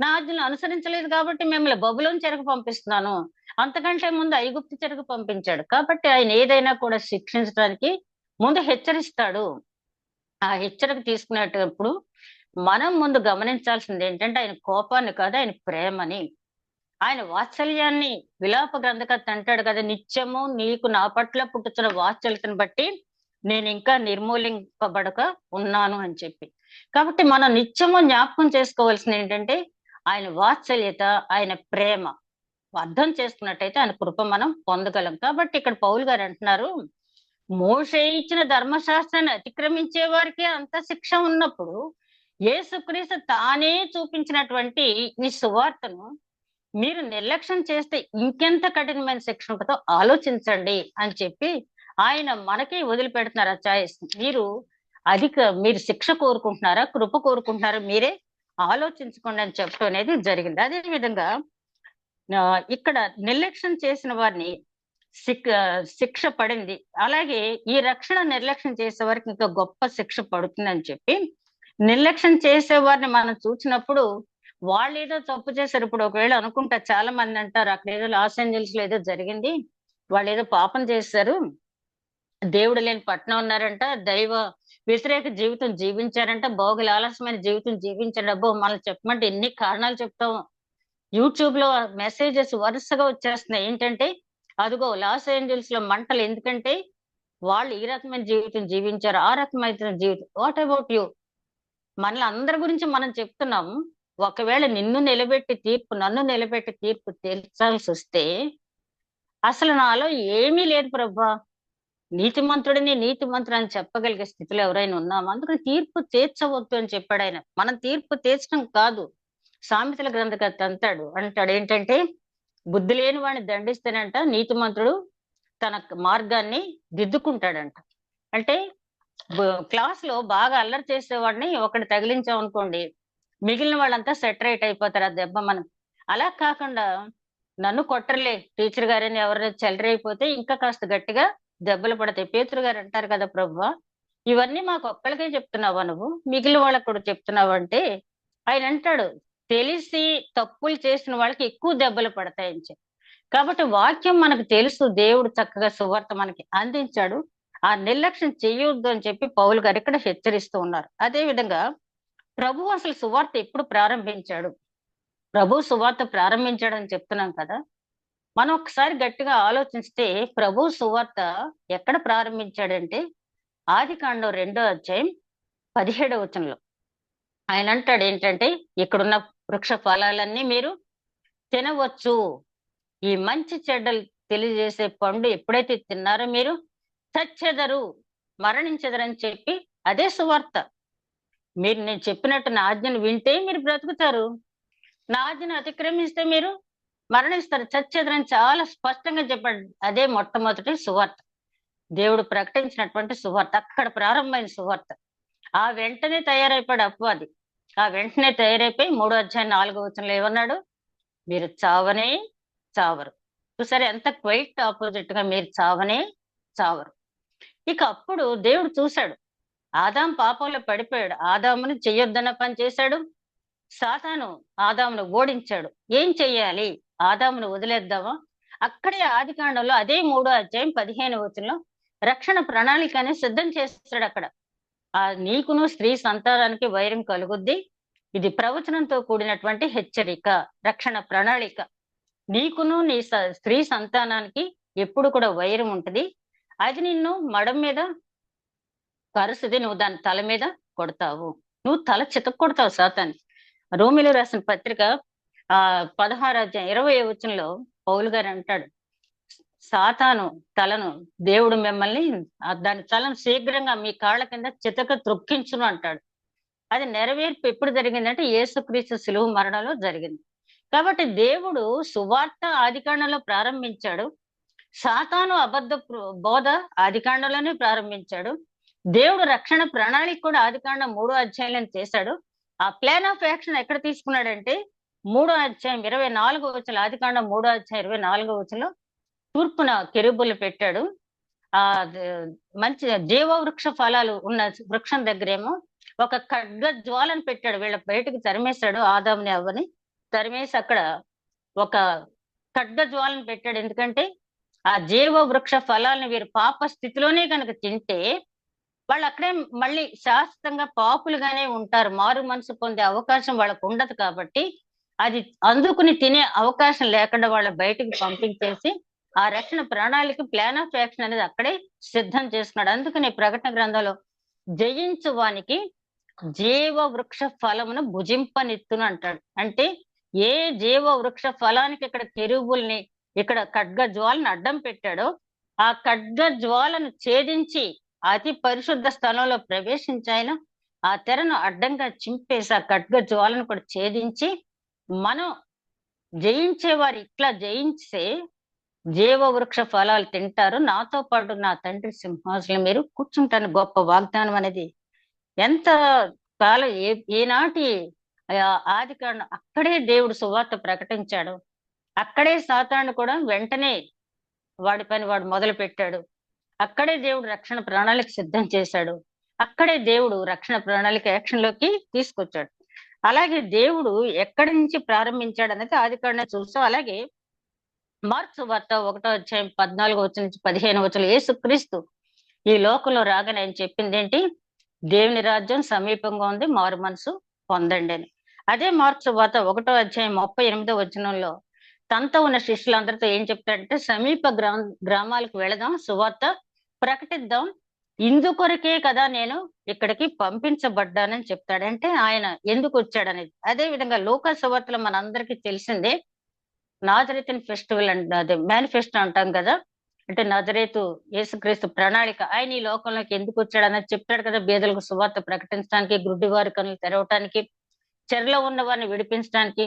నా ఆజ్ఞలు అనుసరించలేదు కాబట్టి మిమ్మల్ని బబులోను చెరకు పంపిస్తున్నాను, అంతకంటే ముందు ఐగుప్తు చెరకు పంపించాడు. కాబట్టి ఆయన ఏదైనా కూడా శిక్షించడానికి ముందు హెచ్చరిస్తాడు. ఆ హెచ్చరిక తీసుకునేటప్పుడు మనం ముందు గమనించాల్సింది ఏంటంటే ఆయన కోపాన్ని కాదు, ఆయన ప్రేమని, ఆయన వాత్సల్యాన్ని. విలాప గ్రంథకర్త అంటాడు కదా, నిత్యము నీకు నా పట్ల పుట్టుతున్న వాత్సల్యతను బట్టి నేను ఇంకా నిర్మూలింపబడక ఉన్నాను అని చెప్పి. కాబట్టి మనం నిత్యము జ్ఞాపకం చేసుకోవాల్సింది ఏంటంటే ఆయన వాత్సల్యత, ఆయన ప్రేమ. అర్థం చేసుకున్నట్టయితే ఆయన కృప మనం పొందగలం. కాబట్టి ఇక్కడ పౌలు గారు అంటున్నారు, మోషే ఇచ్చిన ధర్మశాస్త్రాన్ని అతిక్రమించే వారికి అంత శిక్ష ఉన్నప్పుడు యేసుక్రీస్తు తానే చూపించినటువంటి ఈ సువార్తను మీరు నిర్లక్ష్యం చేస్తే ఇంకెంత కఠినమైన శిక్ష ఉంటుందో ఆలోచించండి అని చెప్పి ఆయన మనకి వదిలిపెడుతున్నారు ఆ చాయిస్. మీరు శిక్ష కోరుకుంటున్నారా, కృప కోరుకుంటున్నారా, మీరే ఆలోచించుకోండి అని చెప్పడం అనేది జరిగింది. అదే విధంగా ఇక్కడ నిర్లక్ష్యం చేసిన వారిని శిక్ష పడింది. అలాగే ఈ రక్షణ నిర్లక్ష్యం చేసే వారికి ఇంకా గొప్ప శిక్ష పడుతుందని చెప్పి, నిర్లక్ష్యం చేసే వారిని మనం చూసినప్పుడు వాళ్ళు ఏదో తప్పు చేశారు. ఇప్పుడు ఒకవేళ అనుకుంటా చాలా మంది అంటారు, అక్కడ ఏదో లాస్ ఏంజల్స్ లో ఏదో జరిగింది, వాళ్ళు ఏదో పాపం చేశారు, దేవుడు లేని పట్టణం ఉన్నారంట, దైవ వ్యతిరేక జీవితం జీవించారంట, భోగుల ఆలస్యమైన జీవితం జీవించారు. అబ్బో మనం చెప్పమంటే ఎన్ని కారణాలు చెప్తాము. యూట్యూబ్ లో మెసేజెస్ వరుసగా వచ్చేస్తున్నాయి. ఏంటంటే అదిగో లాస్ ఏంజల్స్ లో మంటలు, ఎందుకంటే వాళ్ళు ఈ రకమైన జీవితం జీవించారు, ఆ రకమైన జీవితం. What about you? మనల్ని అందరి గురించి మనం చెప్తున్నాం. ఒకవేళ నన్ను నిలబెట్టి తీర్పు తీర్చాల్సి వస్తే అసలు నాలో ఏమీ లేదు ప్రభా, నీతిమంతుడు అని చెప్పగలిగే స్థితిలో ఎవరైనా ఉన్నామా? అందుకని తీర్పు తీర్చవద్దు అని చెప్పాడు ఆయన. మనం తీర్పు తీర్చడం కాదు. సామెతల గ్రంథకర్త అంటాడు ఏంటంటే, బుద్ధి లేని వాడిని దండిస్తేనంట నీతిమంతుడు తన మార్గాన్ని దిద్దుకుంటాడంట. అంటే క్లాస్ లో బాగా అల్లరి చేసేవాడిని ఒకటి తగిలించాం అనుకోండి, మిగిలిన వాళ్ళంతా సెటరేట్ అయిపోతారు ఆ దెబ్బ మనం. అలా కాకుండా నన్ను కొట్టర్లే టీచర్ గారని ఎవరైనా చెలరైపోతే ఇంకా కాస్త గట్టిగా దెబ్బలు పడతాయి. పేతురు గారు అంటారు కదా, ప్రభువా ఇవన్నీ మాకు ఒక్కళ్ళకే చెప్తున్నావా, నువ్వు మిగిలిన వాళ్ళకు కూడా చెప్తున్నావు అంటే, ఆయన అంటాడు తెలిసి తప్పులు చేసిన వాళ్ళకి ఎక్కువ దెబ్బలు పడతాయని చెప్పి. కాబట్టి వాక్యం మనకు తెలుసు, దేవుడు చక్కగా సువార్త మనకి అందించాడు, ఆ నిర్లక్ష్యం చెయ్యొద్దు అని చెప్పి పౌలు గారు ఇక్కడ హెచ్చరిస్తూ ఉన్నారు. అదే విధంగా ప్రభు అసలు సువార్త ఎప్పుడు ప్రారంభించాడు? ప్రభు సువార్త ప్రారంభించాడని చెప్తున్నాం కదా. మనం ఒకసారి గట్టిగా ఆలోచిస్తే ప్రభు సువార్త ఎక్కడ ప్రారంభించాడంటే ఆదికాండం 2వ అధ్యాయం 17వ వచనంలో ఆయన అంటాడు ఏంటంటే, ఇక్కడున్న వృక్ష ఫలాలన్నీ మీరు తినవచ్చు, ఈ మంచి చెడ్డలు తెలియజేసే పండు ఎప్పుడైతే తిన్నారో మీరు చచ్చెదరు, మరణించెదరని చెప్పి, అదే సువార్త. మీరు నేను చెప్పినట్టు నా ఆజ్ఞను వింటే మీరు బ్రతుకుతారు, నా ఆజ్ఞను అతిక్రమిస్తే మీరు మరణిస్తారు, చచ్చెదరని చాలా స్పష్టంగా చెప్పాడు. అదే మొట్టమొదటి సువార్త, దేవుడు ప్రకటించినటువంటి సువార్త, అక్కడ ప్రారంభమైన సువార్త. ఆ వెంటనే తయారైపోయాడు అపవాది. ఆ వెంటనే తయారైపోయి 3వ అధ్యాయం 4వ వచనంలో ఏమన్నాడు? మీరు చావనే చావరు. చూసారా ఎంత క్వైట్ ఆపోజిట్ గా, మీరు చావనే చావరు. ఇక అప్పుడు దేవుడు చూశాడు, ఆదాం పాపంలో పడిపోయాడు, ఆదాముని చెయ్యొద్దన్న పని చేశాడు, సాతాను ఆదామును ఓడించాడు. ఏం చెయ్యాలి? ఆదామును వదిలేద్దామా? అక్కడే ఆదికాండంలో అదే 3వ అధ్యాయం 15వ వచనంలో రక్షణ ప్రణాళికని సిద్ధం చేస్తాడు. అక్కడ నీకును స్త్రీ సంతానానికి వైరం కలుగుద్ది, ఇది ప్రవచనంతో కూడినటువంటి హెచ్చరిక, రక్షణ ప్రణాళిక. నీకును నీ స్త్రీ సంతానానికి ఎప్పుడు కూడా వైరం ఉంటది, అది నిన్ను మడం మీద కరుస్తుంది, నువ్వు దాని తల మీద కొడతావు, నువ్వు తల చితక్ కొడతావు సాతాన్ని. రోమిలో రాసిన పత్రిక 16వ అధ్యాయం 20వ వచనంలో పౌలు గారు అంటాడు, సాతాను తలను దేవుడు మిమ్మల్ని దాని తలను శీఘ్రంగా మీ కాళ్ళ కింద చితక త్రొక్కించును అంటాడు. అది నెరవేర్పు ఎప్పుడు జరిగిందంటే యేసుక్రీస్తు శిలువ మరణంలో జరిగింది. కాబట్టి దేవుడు సువార్త ఆదికాండంలో ప్రారంభించాడు, సాతాను అబద్ధ బోధ ఆదికాండంలోనే ప్రారంభించాడు, దేవుడు రక్షణ ప్రణాళిక కూడా ఆదికాండం 3వ అధ్యాయంలో చేశాడు. ఆ ప్లాన్ ఆఫ్ యాక్షన్ ఎక్కడ తీసుకున్నాడంటే 3వ అధ్యాయం 24వ వచనం, ఆదికాండం 3వ అధ్యాయం 24వ వచనంలో తూర్పున కెరూబులు పెట్టాడు. ఆ మంచి జీవవృక్ష ఫలాలు ఉన్న వృక్షం దగ్గరేమో ఒక ఖడ్గ జ్వాలను పెట్టాడు, వీళ్ళ బయటకు తరిమేశాడు, ఆదాముని అవ్వని తరిమేసి అక్కడ ఒక ఖడ్గ జ్వాలను పెట్టాడు. ఎందుకంటే ఆ జీవ వృక్ష ఫలాలను వీరు పాప స్థితిలోనే కనుక తింటే వాళ్ళు అక్కడే మళ్ళీ శాశ్వతంగా పాపులుగానే ఉంటారు, మారు మనసు పొందే అవకాశం వాళ్ళకు ఉండదు. కాబట్టి అది అందుకుని తినే అవకాశం లేకుండా వాళ్ళ బయటికి పంపించేసి ఆ రక్షణ ప్రణాళిక ప్లాన్ ఆఫ్ యాక్షన్ అనేది అక్కడే సిద్ధం చేసుకున్నాడు. అందుకని ప్రకటన గ్రంథంలో జయించు వానికి జీవ వృక్ష ఫలమును భుజింపనిత్తును అంటాడు. అంటే ఏ జీవ వృక్ష ఫలానికి ఇక్కడ కెరూబుల్ని, ఇక్కడ ఖడ్గ జ్వాలను అడ్డం పెట్టాడో, ఆ ఖడ్గ జ్వాలను ఛేదించి అతి పరిశుద్ధ స్థలంలో ప్రవేశించాయన ఆ తెరను అడ్డంగా చింపేసి ఆ ఖడ్గ జ్వాలను కూడా ఛేదించి, మనం జయించేవారు ఇట్లా జయించే జీవ వృక్ష ఫలాలు తింటారు, నాతో పాటు నా తండ్రి సింహాసనం మీరు కూర్చుంటాను. గొప్ప వాగ్దానం అనేది ఎంత కాలం ఏనాటి ఆదికాండం అక్కడే దేవుడు సువార్త ప్రకటించాడు, అక్కడే సాతాను కూడా వెంటనే వాడి పని వాడు మొదలు పెట్టాడు, అక్కడే దేవుడు రక్షణ ప్రణాళిక సిద్ధం చేశాడు, అక్కడే దేవుడు రక్షణ ప్రణాళిక యాక్షన్ లోకి తీసుకొచ్చాడు. అలాగే దేవుడు ఎక్కడి నుంచి ప్రారంభించాడు అనేది ఆదికాండం చూస్తాం. అలాగే మార్క్స్ వార్త 1వ అధ్యాయం 14వ వచనం నుంచి 15వ వచనం యేసుక్రీస్తు ఈ లోకంలో రాగానే ఆయన చెప్పింది ఏంటి? దేవుని రాజ్యం సమీపంగా ఉంది, మారు మనసు పొందండి అని. అదే మార్క్స్ సువార్త 1వ అధ్యాయం 38వ వచనంలో తనతో ఉన్న శిష్యులందరితో ఏం చెప్తాడంటే సమీప గ్రామాలకు వెళదాం, సువార్త ప్రకటిద్దాం, ఇందుకొరకే కదా నేను ఇక్కడికి పంపించబడ్డానని చెప్తాడు. అంటే ఆయన ఎందుకు వచ్చాడనేది. అదే విధంగా లూకా సువార్తలో మనందరికీ తెలిసిందే, నాజరేతిన్ ఫెస్టివల్ అంటే అదే మేనిఫెస్టో అంటాం కదా. అంటే నజరేతు యేసుక్రీస్తు ప్రణాళిక, ఆయన ఈ లోకంలోకి ఎందుకు వచ్చాడన్నది చెప్తాడు కదా. బీదలకు సువార్త ప్రకటించడానికి, గుడ్డివారి కనులు తెరవటానికి, చెరలో ఉన్న వారిని విడిపించడానికి,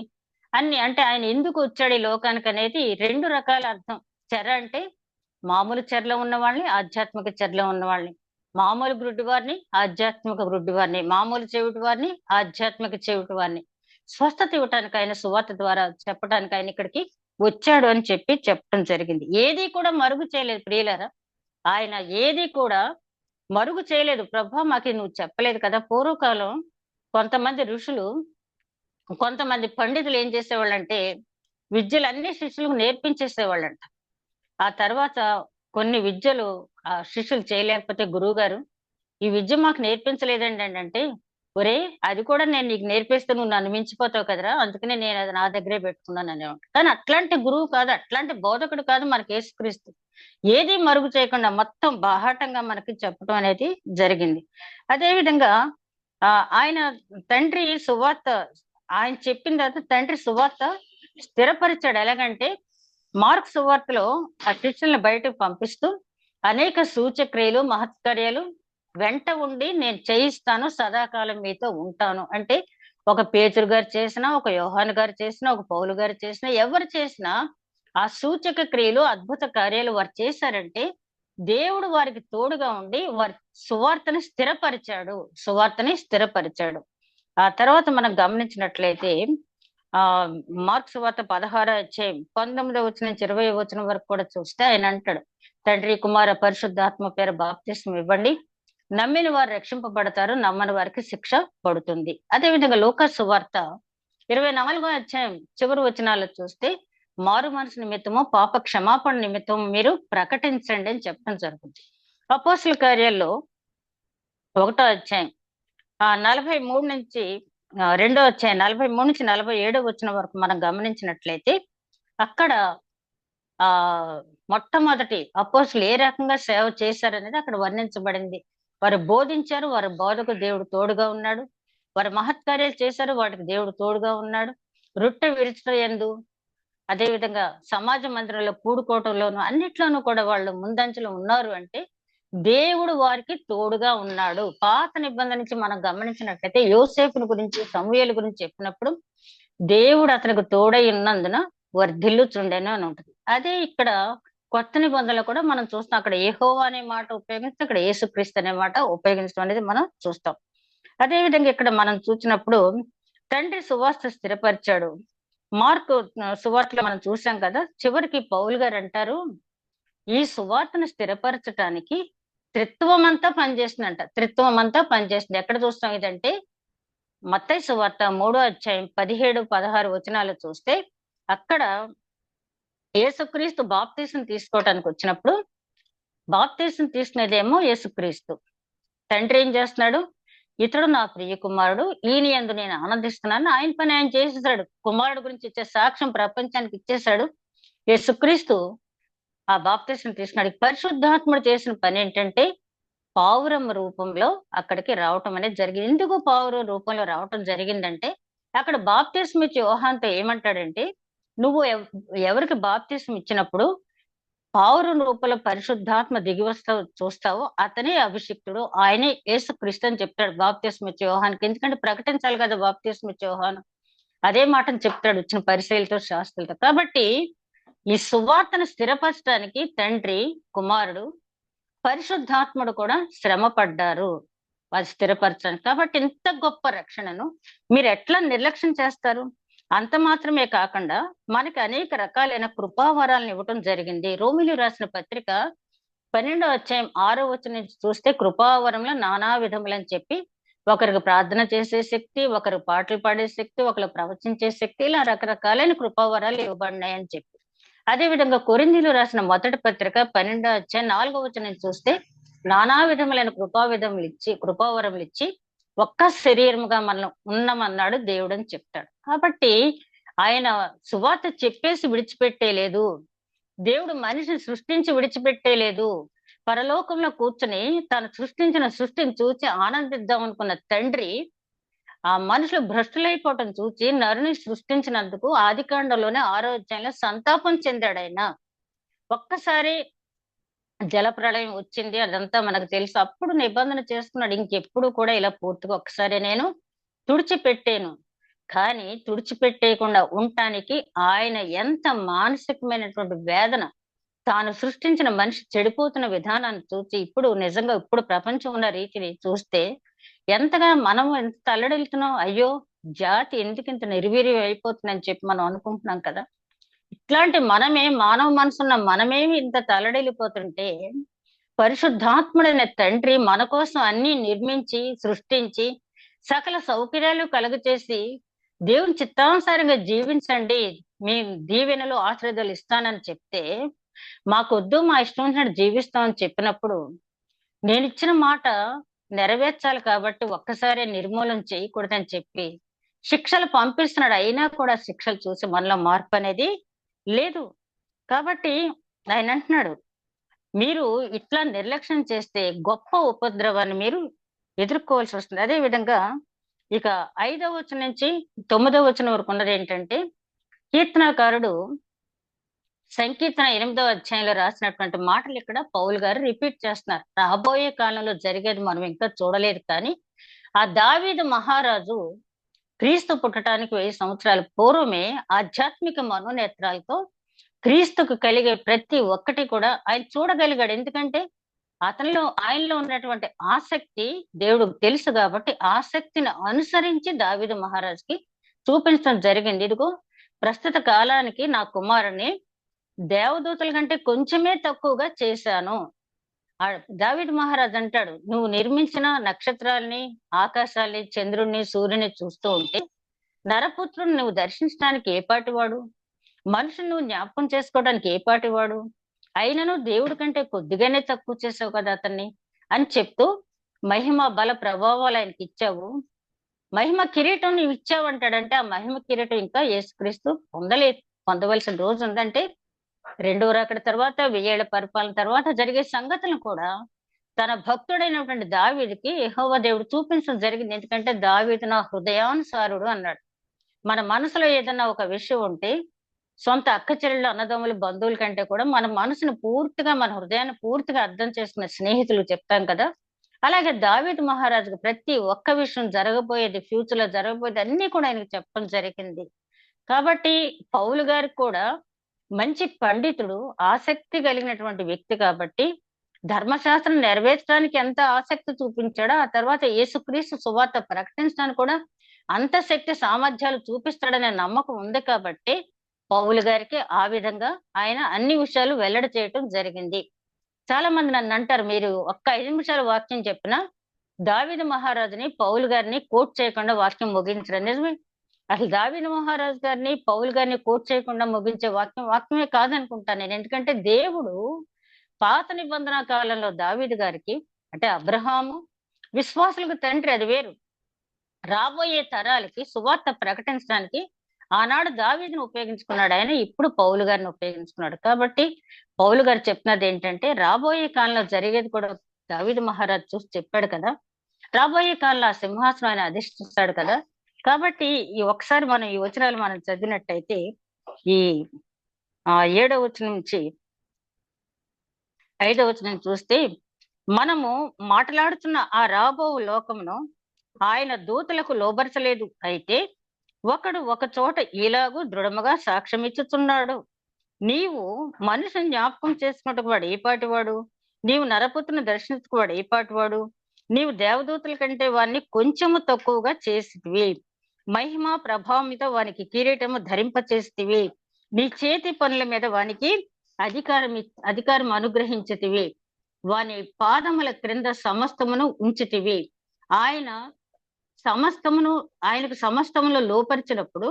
అన్ని. అంటే ఆయన ఎందుకు వచ్చాడు ఈ లోకానికి అనేది 2 రకాల అర్థం. చెర అంటే మామూలు చెరలో ఉన్న వాళ్ళని, ఆధ్యాత్మిక చెరలో ఉన్న వాళ్ళని, మామూలు గ్రుడ్డి వారిని, ఆధ్యాత్మిక గ్రుడ్డి వారిని, మామూలు చెవిటి వారిని, ఆధ్యాత్మిక చెవిటి వారిని స్వస్థత ఇవ్వటానికి ఆయన సువార్త ద్వారా చెప్పడానికి ఆయన ఇక్కడికి వచ్చాడు అని చెప్పడం జరిగింది. ఏది కూడా మరుగు చేయలేదు ప్రియులారా. ఆయన ఏది కూడా మరుగు చేయలేదు. ప్రభా మాకు నువ్వు చెప్పలేదు కదా. పూర్వకాలం కొంతమంది ఋషులు, కొంతమంది పండితులు ఏం చేసేవాళ్ళంటే విద్యలన్నీ శిష్యులకు నేర్పించేసేవాళ్ళంట. ఆ తర్వాత కొన్ని విద్యలు ఆ శిష్యులు చేయలేకపోతే గురువు గారు ఈ విద్య మాకు నేర్పించలేదండి అంటే, ఒరే అది కూడా నేను నీకు నేర్పిస్తే నువ్వు నన్ను మించిపోతావు కదరా, అందుకనే నేను అది నా దగ్గరే పెట్టుకున్నాను అనేవాడు. కానీ అట్లాంటి గురువు కాదు, అట్లాంటి బోధకుడు కాదు మనకి యేసుక్రీస్తు. ఏది మరుగు చేయకుండా మొత్తం బాహాటంగా మనకి చెప్పడం అనేది జరిగింది. అదే విధంగా ఆయన తండ్రి సువార్త, ఆయన చెప్పిన తర్వాత తండ్రి సువార్త స్థిరపరిచాడు. ఎలాగంటే మార్క్ సువార్తలో ఆ శిష్యుల్ని బయటకు పంపిస్తూ అనేక సూచక్రియలు, మహత్కార్యాలు వెంట ఉండి నేను చేయిస్తాను, సదాకాలం మీతో ఉంటాను అంటే, ఒక పేతురు గారు చేసినా, ఒక యోహాను గారు చేసినా, ఒక పౌలు గారు చేసినా, ఎవరు చేసినా ఆ సూచక క్రియలు, అద్భుత కార్యాలు వారు చేశారంటే దేవుడు వారికి తోడుగా ఉండి వారి సువార్తని స్థిరపరిచాడు. ఆ తర్వాత మనం గమనించినట్లయితే మార్క్స్ సువార్త 16వ అధ్యాయం 19వ వచనం నుంచి 20వ వచనం వరకు కూడా చూస్తే ఆయన అంటాడు, తండ్రి కుమార పరిశుద్ధాత్మ పేర బాప్తిస్మం ఇవ్వండి, నమ్మిన వారు రక్షింపబడతారు, నమ్మని వారికి శిక్ష పడుతుంది. అదే విధంగా లూకా సువార్త 24వ అధ్యాయం చివరి వచనాల్లో చూస్తే మారు మనసు నిమిత్తము, పాప క్షమాపణ నిమిత్తం మీరు ప్రకటించండి అని చెప్పడం జరుగుతుంది. అపోస్తుల కార్యాల్లో 1వ అధ్యాయం 43 నుంచి 2వ అధ్యాయం 43 నుంచి 47వ వచనం వరకు మనం గమనించినట్లయితే అక్కడ ఆ మొట్టమొదటి అపోస్తులు ఏ రకంగా సేవ చేశారనేది అక్కడ వర్ణించబడింది. వారు బోధించారు, వారి బోధకు దేవుడు తోడుగా ఉన్నాడు. వారు మహత్కార్యాలు చేశారు, వాటికి దేవుడు తోడుగా ఉన్నాడు. రొట్టె విరుచుట యందు, అదే విధంగా సమాజ మందిరంలో కూడుకోవటంలోను అన్నిట్లోనూ కూడా వాళ్ళు ముందంజలో ఉన్నారు. అంటే దేవుడు వారికి తోడుగా ఉన్నాడు. పాత నిబంధన నుంచి మనం గమనించినట్లయితే యోసేపుని గురించి, సమూయేలు గురించి చెప్పినప్పుడు దేవుడు అతనికి తోడై ఉన్నందున వర్ధిల్లుచుండెను అని ఉంటుంది. అదే ఇక్కడ కొత్త నిబంధనలో కూడా మనం చూస్తాం. అక్కడ యెహోవా అనే మాట ఉపయోగిస్తే అక్కడ యేసుక్రీస్తు అనే మాట ఉపయోగించడం అనేది మనం చూస్తాం. అదే విధంగా ఇక్కడ మనం చూసినప్పుడు తండ్రి సువార్త స్థిరపరిచాడు. మార్కు సువార్తలో మనం చూసాం కదా, చివరికి పౌలు గారు అంటారు, ఈ సువార్తను స్థిరపరచటానికి త్రిత్వం అంతా పనిచేస్తుంది. ఎక్కడ చూస్తాం ఇదంటే మత్తయి సువార్త 3వ అధ్యాయం 17-16 చూస్తే అక్కడ యేసుక్రీస్తు బాప్తీసం తీసుకోవటానికి వచ్చినప్పుడు బాప్తీసం తీసుకునేదేమో యేసుక్రీస్తు. తండ్రి ఏం చేస్తున్నాడు, ఇతడు నా ప్రియ కుమారుడు, ఈయన యందు నేను ఆనందిస్తున్నాను. ఆయన పని ఆయన చేసేసాడు. కుమారుడు గురించి ఇచ్చే సాక్ష్యం ప్రపంచానికి ఇచ్చేశాడు. యేసుక్రీస్తు ఆ బాప్తీసం తీసుకున్నాడు. పరిశుద్ధాత్ముడు చేసిన పని ఏంటంటే పావురం రూపంలో అక్కడికి రావటం అనేది జరిగింది. ఎందుకు పావురం రూపంలో రావటం జరిగిందంటే అక్కడ బాప్తీసం ఇచ్చి యోహానుతో ఏమంటాడంటే, నువ్వు ఎవరికి బాప్తీసం ఇచ్చినప్పుడు పావురం రూపంలో పరిశుద్ధాత్మ దిగి చూస్తావు, అతనే అభిషిక్తుడు, ఆయనే యేసుక్రీస్తు అని చెప్తాడు బాప్తీసం ఇచ్చే యోహానుకి. ఎందుకంటే ప్రకటించాలి కదా బాప్తీసం ఇచ్చే యోహాను. అదే మాటను చెప్తాడు వచ్చిన పరిశీలతో, శాస్త్రులతో. కాబట్టి ఈ సువార్తను స్థిరపరచడానికి తండ్రి, కుమారుడు, పరిశుద్ధాత్ముడు కూడా శ్రమ పడ్డారు అది స్థిరపరచడానికి. కాబట్టి ఇంత గొప్ప రక్షణను మీరు ఎట్లా నిర్లక్ష్యం చేస్తారు? అంత మాత్రమే కాకుండా మనకి అనేక రకాలైన కృపావరాలను ఇవ్వటం జరిగింది. రోమిలి రాసిన పత్రిక 12వ అధ్యాయం 6వ వచనం నుంచి చూస్తే కృపావరంలో నానా విధములని చెప్పి, ఒకరికి ప్రార్థన చేసే శక్తి, ఒకరు పాటలు పాడే శక్తి, ఒకరు ప్రవచించే శక్తి, ఇలా రకరకాలైన కృపావరాలు ఇవ్వబడినాయని చెప్పి. అదే విధంగా కొరింథీయులకు రాసిన మొదటి పత్రిక 12వ అధ్యాయం 4వ వచనం చూస్తే నానా విధములైన కృపావరములు ఇచ్చి ఒక్క శరీరముగా మనం ఉన్నామన్నాడు దేవుడు అని చెప్తాడు. కాబట్టి ఆయన సువార్త చెప్పేసి విడిచిపెట్టేలేదు. దేవుడు మనిషిని సృష్టించి విడిచిపెట్టేలేదు. పరలోకంలో కూర్చుని తాను సృష్టించిన సృష్టిని చూసి ఆనందిద్దాం అనుకున్న తండ్రి ఆ మనుషులు భ్రష్టులైపోవటం చూసి నరుని సృష్టించినందుకు ఆదికాండంలోనే 6వ అధ్యాయంలో సంతాపం చెందాడు ఆయన. ఒక్కసారి జలప్రళయం వచ్చింది, అదంతా మనకు తెలుసు. అప్పుడు నిబంధన చేసుకున్నాడు, ఇంకెప్పుడు కూడా ఇలా పూర్తిగా ఒక్కసారి నేను తుడిచిపెట్టాను. కానీ తుడిచిపెట్టేయకుండా ఉండటానికి ఆయన ఎంత మానసికమైనటువంటి వేదన, తాను సృష్టించిన మనిషి చెడిపోతున్న విధానాన్ని చూసి ఇప్పుడు నిజంగా ఇప్పుడు ప్రపంచం ఉన్న రీతిని చూస్తే ఎంతగా మనం ఎంత తల్లడిల్లుతున్నాం. అయ్యో జాతి ఎందుకు ఇంత నిర్వీర్యం అయిపోతుందని చెప్పి మనం అనుకుంటున్నాం కదా. ఇట్లాంటి మనమే, మానవ మనసున్న మనమేమి ఇంత తల్లడిల్లిపోతుంటే, పరిశుద్ధాత్ముడైన తండ్రి మన కోసం అన్ని నిర్మించి సృష్టించి సకల సౌకర్యాలు కలుగచేసి దేవుని చిత్తానుసారంగా జీవించండి, మీ దీవెనలు ఆశీర్వాదాలు ఇస్తానని చెప్తే, మాకొద్దు మా ఇష్టం వచ్చినట్టు జీవిస్తామని చెప్పినప్పుడు నేను ఇచ్చిన మాట నెరవేర్చాలి కాబట్టి ఒక్కసారి నిర్మూలన చేయకూడదని చెప్పి శిక్షలు పంపిస్తున్నాడు. అయినా కూడా శిక్షలు చూసి మనలో మార్పు అనేది లేదు. కాబట్టి ఆయన అంటున్నాడు, మీరు ఇట్లా నిర్లక్ష్యం చేస్తే గొప్ప ఉపద్రవాన్ని మీరు ఎదుర్కోవాల్సి వస్తుంది. అదే విధంగా ఇక 5వ వచనం నుంచి 9వ వచనం వరకు ఉన్నది ఏంటంటే, కీర్తనాకారుడు సంకీర్తన 8వ అధ్యాయంలో రాసినటువంటి మాటలు ఇక్కడ పౌలు గారు రిపీట్ చేస్తున్నారు. రాబోయే కాలంలో జరిగేది మనం ఇంకా చూడలేదు, కానీ ఆ దావీదు మహారాజు క్రీస్తు పుట్టడానికి 1000 సంవత్సరాల పూర్వమే ఆధ్యాత్మిక మనోనేత్రాలతో క్రీస్తుకు కలిగే ప్రతి ఒక్కటి కూడా ఆయన చూడగలిగాడు. ఎందుకంటే ఆయనలో ఉన్నటువంటి ఆసక్తి దేవుడు తెలుసు కాబట్టి ఆసక్తిని అనుసరించి దావీదు మహారాజుకి చూపించడం జరిగింది. ఇదిగో ప్రస్తుత కాలానికి నా కుమారుని దేవదూతల కంటే కొంచెమే తక్కువగా చేశాను. దావీదు మహారాజు అంటాడు, నువ్వు నిర్మించిన నక్షత్రాల్ని, ఆకాశాల్ని, చంద్రుణ్ణి, సూర్యుని చూస్తూ ఉంటే నరపుత్రుని నువ్వు దర్శించడానికి ఏ పాటివాడు, మనుషుని నువ్వు జ్ఞాపకం చేసుకోవడానికి ఏ పాటివాడు, అయినను దేవుడి కంటే కొద్దిగానే తక్కువ చేసావు కదా అతన్ని అని చెప్తూ, మహిమ బల ప్రభావాలు ఆయనకి ఇచ్చావు, మహిమ కిరీటం నీవు ఇచ్చావు అంటాడంటే ఆ మహిమ కిరీటం ఇంకా యేసుక్రీస్తు పొందవలసిన రోజు ఉందంటే 2వ రాకడ తర్వాత 1000 ఏళ్ల పరిపాలన తర్వాత జరిగే సంగతులను కూడా తన భక్తుడైనటువంటి దావీదుకి యెహోవా దేవుడు చూపించడం జరిగింది. ఎందుకంటే దావీదు నా హృదయానుసారుడు అన్నాడు. మన మనసులో ఏదన్నా ఒక విషయం ఉంటే సొంత అక్క చెల్లెళ్ళు, అన్నదమ్ములు, బంధువుల కంటే కూడా మన మనసును పూర్తిగా, మన హృదయాన్ని పూర్తిగా అర్థం చేసుకున్న స్నేహితులు చెప్తాం కదా. అలాగే దావీదు మహారాజుకు ప్రతి ఒక్క విషయం జరగబోయేది, ఫ్యూచర్ లో జరగబోయేది అన్ని కూడా ఆయనకు చెప్పడం జరిగింది. కాబట్టి పౌలు గారికి కూడా మంచి పండితుడు, ఆసక్తి కలిగినటువంటి వ్యక్తి కాబట్టి ధర్మశాస్త్రం నెరవేర్చడానికి ఎంత ఆసక్తి చూపించాడో ఆ తర్వాత యేసుక్రీస్తు సువార్త ప్రకటించడానికి కూడా అంత శక్తి సామర్థ్యాలు చూపిస్తాడనే నమ్మకం ఉంది కాబట్టి పౌలు గారికి ఆ విధంగా ఆయన అన్ని విషయాలు వెల్లడి చేయటం జరిగింది. చాలా మంది నన్ను అంటారు, మీరు ఒక్క 5 నిమిషాలు వాక్యం చెప్పినా దావీదు మహారాజుని, పౌలు గారిని కోట్ చేయకుండా వాక్యం ముగించడం. నిజమే, అసలు దావీదు మహారాజు గారిని, పౌలు గారిని కోట్ చేయకుండా ముగించే వాక్యమే కాదనుకుంటాను నేను. ఎందుకంటే దేవుడు పాత నిబంధన కాలంలో దావీదు గారికి, అంటే అబ్రహాము విశ్వాసులకు తండ్రి, అది వేరు. రాబోయే తరాలకి సువార్త ప్రకటించడానికి ఆనాడు దావీదును ఉపయోగించుకున్నాడు ఆయన, ఇప్పుడు పౌలు గారిని ఉపయోగించుకున్నాడు. కాబట్టి పౌలు గారు చెప్పినది ఏంటంటే, రాబోయే కాలంలో జరిగేది కూడా దావీదు మహారాజు చూసి చెప్పాడు కదా. రాబోయే కాలంలో ఆ సింహాసనం ఆయన అధిష్టిస్తాడు కదా. కాబట్టి ఈ ఒకసారి మనం ఈ వచనాలు మనం చదివినట్టయితే, ఈ 7వ వచనం నుంచి 5వ వచనం చూస్తే, మనము మాట్లాడుతున్న ఆ రాబో లోకమును ఆయన దూతలకు లోబరచలేదు, అయితే ఒకడు ఒక చోట ఇలాగూ దృఢముగా సాక్ష్యం ఇచ్చుచున్నాడు, నీవు మనిషిని జ్ఞాపకం చేసుకున్నట్టు వాడు ఏ పాటివాడు, నీవు నరపుత్రుని దర్శించుకు వాడు ఏ పాటివాడు, నీవు దేవదూతల కంటే వాడిని కొంచెము తక్కువగా చేసితివి, మహిమ ప్రభావం మీద వానికి కిరీటము ధరింపచేసితివి, నీ చేతి పనుల మీద వానికి అధికారం అనుగ్రహించితివి, వాని పాదముల క్రింద సమస్తమును ఉంచితివి. ఆయనకు సమస్తమును లోపరిచినప్పుడు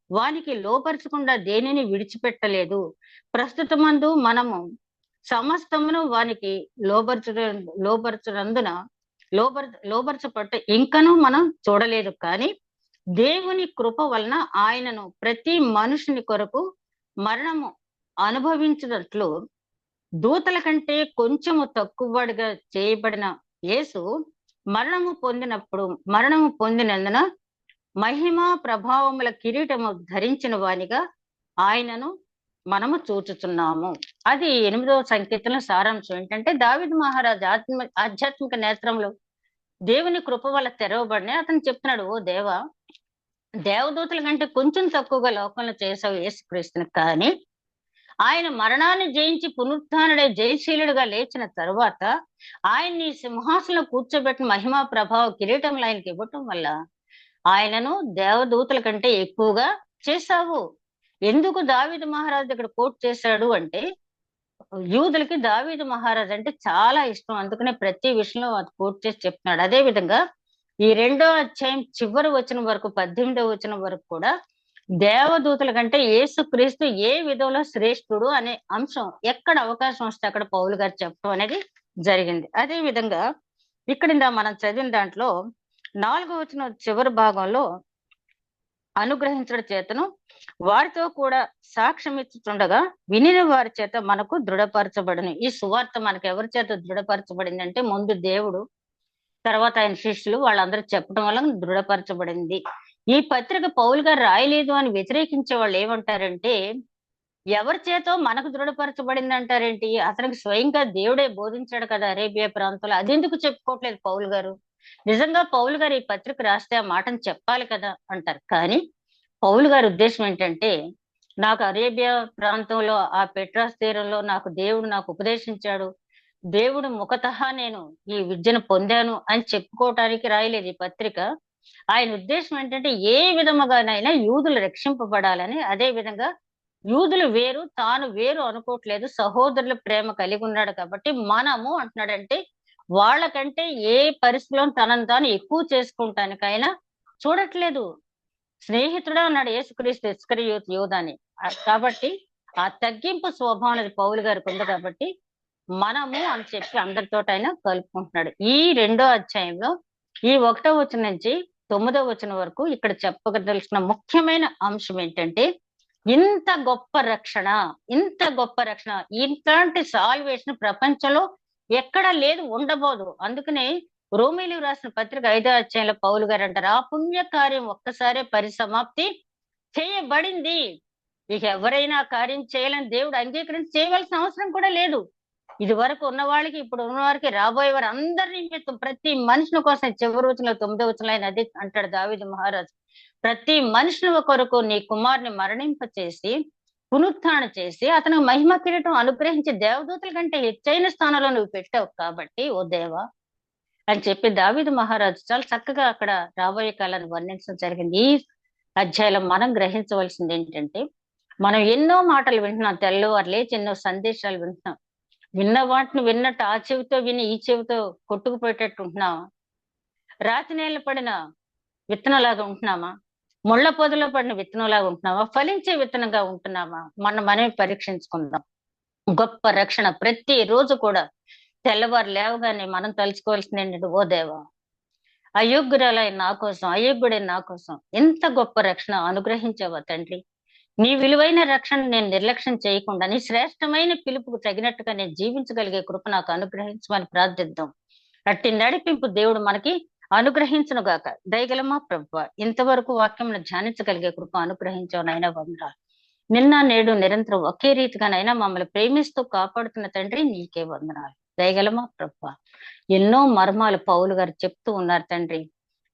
వానికి లోపరచకుండా దేనిని విడిచిపెట్టలేదు. ప్రస్తుతమందు మనము సమస్తమును వానికి లోపరచునందున లోబరచబట్ట ఇంకనూ మనం చూడలేదు. కానీ దేవుని కృప వలన ఆయనను ప్రతి మనుషుని కొరకు మరణము అనుభవించినట్లు దూతల కంటే కొంచెము తక్కువగా చేయబడిన యేసు మరణము పొందినందున మహిమ ప్రభావముల కిరీటము ధరించిన వానిగా ఆయనను మనము చూచుచున్నాము. అది 8వ సంకీర్తన సారాంశం ఏంటంటే, దావీదు మహారాజు ఆధ్యాత్మిక నేత్రములు దేవుని కృప వల్ల తెరవబడినాయి. అతను చెప్తున్నాడు, ఓ దేవా, దేవదూతల కంటే కొంచెం తక్కువగా లోకంలో చేసావు యేసుక్రీస్తుని, కానీ ఆయన మరణాన్ని జయించి పునరుత్థానుడై జయశీలుడుగా లేచిన తరువాత ఆయన్ని సింహాసనంలో కూర్చోబెట్టిన మహిమా ప్రభావ కిరీటంలో ఆయనకి ఇవ్వటం వల్ల ఆయనను దేవదూతల కంటే ఎక్కువగా చేశావు. ఎందుకు దావీదు మహారాజు ఇక్కడ కోట్ చేశాడు అంటే, యూదులకి దావీదు మహారాజు అంటే చాలా ఇష్టం. అందుకనే ప్రతి విషయంలో అది కోట్ చేసి చెప్తున్నాడు. అదే విధంగా ఈ 2వ అధ్యాయం చివరి వచనం వరకు 18వ వచనం వరకు కూడా దేవదూతల కంటే యేసుక్రీస్తు ఏ విధంలో శ్రేష్ఠుడు అనే అంశం ఎక్కడ అవకాశం వస్తే అక్కడ పౌలు గారు చెప్పడం అనేది జరిగింది. అదే విధంగా ఇక్కడ మనం చదివిన దాంట్లో 4వ వచనం చివరి భాగంలో అనుగ్రహించడం చేతను వారితో కూడా సాక్ష్యం ఇచ్చుతుండగా వినిన వారి చేత మనకు దృఢపరచబడును. ఈ సువార్త మనకు ఎవరి చేత దృఢపరచబడిందంటే, ముందు దేవుడు, తర్వాత ఆయన శిష్యులు, వాళ్ళందరూ చెప్పడం వల్ల దృఢపరచబడింది. ఈ పత్రిక పౌలు గారు రాయలేదు అని వ్యతిరేకించే వాళ్ళు ఏమంటారంటే, ఎవరి చేతో మనకు దృఢపరచబడింది అంటారేంటి, అతనికి స్వయంగా దేవుడే బోధించాడు కదా అరేబియా ప్రాంతంలో, అది ఎందుకు చెప్పుకోవట్లేదు పౌలు గారు? నిజంగా పౌలు గారు ఈ పత్రిక రాస్తే ఆ మాటను చెప్పాలి కదా అంటారు. కానీ పౌలు గారి ఉద్దేశం ఏంటంటే, నాకు అరేబియా ప్రాంతంలో ఆ పెట్రాస్ తీరంలో నాకు ఉపదేశించాడు, దేవుడు ముఖతః నేను ఈ విద్యను పొందాను అని చెప్పుకోవటానికి రాయలేదు ఈ పత్రిక. ఆయన ఉద్దేశం ఏంటంటే, ఏ విధముగానైనా యూదులు రక్షింపబడాలని, అదే విధంగా యూదులు వేరు తాను వేరు అనుకోవట్లేదు, సహోదరుల ప్రేమ కలిగి ఉన్నాడు కాబట్టి మనము అంటున్నాడంటే, వాళ్ళకంటే ఏ పరిస్థితిలో తనను తాను ఎక్కువ చేసుకుంటానికైనా చూడట్లేదు. స్నేహితుడే అన్నాడు యేసుక్రీస్తు ఇస్కరియోతు యూదాని. కాబట్టి ఆ తగ్గింపు స్వభావం అనేది పౌలు గారికి ఉంది కాబట్టి మనము అని చెప్పి అందరితోటైనా కలుపుకుంటున్నాడు. ఈ 2వ అధ్యాయంలో ఈ 1వ వచనం నుంచి 9వ వచనం వరకు ఇక్కడ చెప్పదలుచుకున్న ముఖ్యమైన అంశం ఏంటంటే, ఇంత గొప్ప రక్షణ, ఇట్లాంటి సాల్వేషన్ ప్రపంచంలో ఎక్కడ లేదు, ఉండబోదు. అందుకనే రోమీయులకు రాసిన పత్రిక 5వ అధ్యాయంలో పౌలు గారు అంటారు, ఆ పుణ్య కార్యం ఒక్కసారే పరిసమాప్తి చేయబడింది. ఇక ఎవరైనా కార్యం చేయాలని దేవుడు అంగీకరించి చేయవలసిన అవసరం కూడా లేదు. ఇది వరకు ఉన్న వాళ్ళకి, ఇప్పుడు ఉన్న వారికి, రాబోయే వారు అందరి నిమిత్తం ప్రతి మనుషుల కోసం చివరి వచనంలో 9వ వచనంలో ఆయన అదే అంటాడు దావీదు మహారాజు, ప్రతి మనుషుల కొరకు నీ కుమారుని మరణింప చేసి పునరుత్థాన చేసి అతను మహిమ కిరీటం అనుగ్రహించి దేవదూతల కంటే హెచ్చైన స్థానంలో నువ్వు పెట్టావు కాబట్టి ఓ దేవా అని చెప్పి దావీదు మహారాజు చాలా చక్కగా అక్కడ రాబోయే కాలాన్ని వర్ణించడం జరిగింది. ఈ అధ్యాయంలో మనం గ్రహించవలసింది ఏంటంటే, మనం ఎన్నో మాటలు వింటున్నాం, తెల్లవారు లేచి ఎన్నో సందేశాలు వింటున్నాం. విన్న వాటిని విన్నట్టు ఆ చెవితో విని ఈ చెవితో కొట్టుకుపోయేటట్టు ఉంటున్నామా? రాతి నేల పడిన విత్తనంలాగా ఉంటున్నామా? ముళ్ళ పొదలో పడిన విత్తనంలాగా ఉంటున్నామా? ఫలించే విత్తనంగా ఉంటున్నామా? మనమే పరీక్షించుకుందాం. గొప్ప రక్షణ ప్రతి రోజు కూడా తెల్లవారు లేవగానే మనం తలుచుకోవాల్సింది ఏంటంటే, ఓ దేవా, అయోగ్యుడైన నా కోసం ఎంత గొప్ప రక్షణ అనుగ్రహించావా తండ్రి. నీ విలువైన రక్షణ నేను నిర్లక్ష్యం చేయకుండా నీ శ్రేష్టమైన పిలుపుకు తగినట్టుగా నేను జీవించగలిగే కృప నాకు అనుగ్రహించమని ప్రార్థిద్దాం. అట్టి నడిపింపు దేవుడు మనకి అనుగ్రహించును గాక. దయగలమా ప్రభువా, ఇంతవరకు వాక్యం ధ్యానించగలిగే కృప అనుగ్రహించవనైనా వందనాలు. నిన్న నేడు నిరంతరం ఒకే రీతిగానైనా మమ్మల్ని ప్రేమిస్తూ కాపాడుతున్న తండ్రి నీకే వందనాలు. దయగలమా ప్రభువా, ఎన్నో మర్మాలు పౌలు గారు చెప్తూ ఉన్నారు తండ్రి.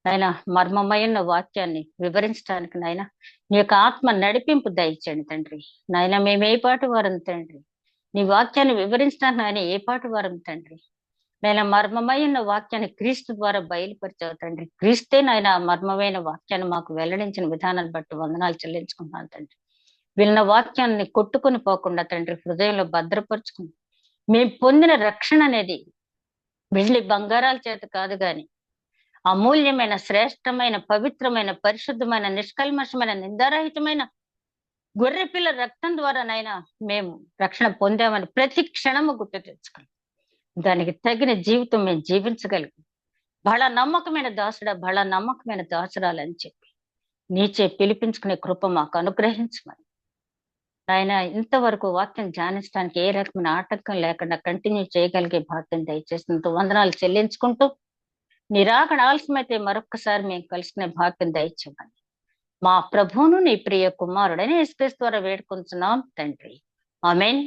నాయన మర్మమైన వాక్యాన్ని వివరించడానికి నాయన నీ యొక్క ఆత్మ నడిపింపు దయచేయండి తండ్రి. నాయన మేము ఏ పాటి వారం తండ్రి, నీ వాక్యాన్ని వివరించడానికి ఆయన ఏ పాటి వారం తండ్రి. నాయన మర్మమైన వాక్యాన్ని క్రీస్తు ద్వారా బయలుపరిచావు తండ్రి. క్రీస్తే నాయన మర్మమైన వాక్యాన్ని మాకు వెల్లడించిన విధానాన్ని బట్టి వందనాలు చెల్లించుకుంటున్నాను తండ్రి. విన్న వాక్యాన్ని కొట్టుకుని పోకుండా తండ్రి హృదయంలో భద్రపరుచుకుని మేము పొందిన రక్షణ అనేది వెళ్లి బంగారాల చేత కాదు గాని అమూల్యమైన, శ్రేష్టమైన, పవిత్రమైన, పరిశుద్ధమైన, నిష్కల్మషమైన, నిందారహితమైన గొర్రెపిల్ల రక్తం ద్వారానైనా మేము రక్షణ పొందామని ప్రతి క్షణము గుర్తు తెచ్చుకోండి. దానికి తగిన జీవితం మేము జీవించగలిగాం. బహళ నమ్మకమైన దాసుడా, బహళ నమ్మకమైన దాసురాలని చెప్పి నీచే పిలిపించుకునే కృప మాకు అనుగ్రహించమని ఆయన ఇంతవరకు వాక్యం ధ్యానించడానికి ఏ రకమైన ఆటంకం లేకుండా కంటిన్యూ చేయగలిగే భాగ్యం దయచేసినంత వందనాలు చెల్లించుకుంటూ నిరాకడ ఆలస్యమైతే మరొక్కసారి మేము కలుసుకునే భాగ్యం దయచేయమని మా ప్రభువును నీ ప్రియ కుమారుడని యేసుక్రీస్తు ద్వారా వేడుకొంచున్నాం తండ్రి. ఆమేన్.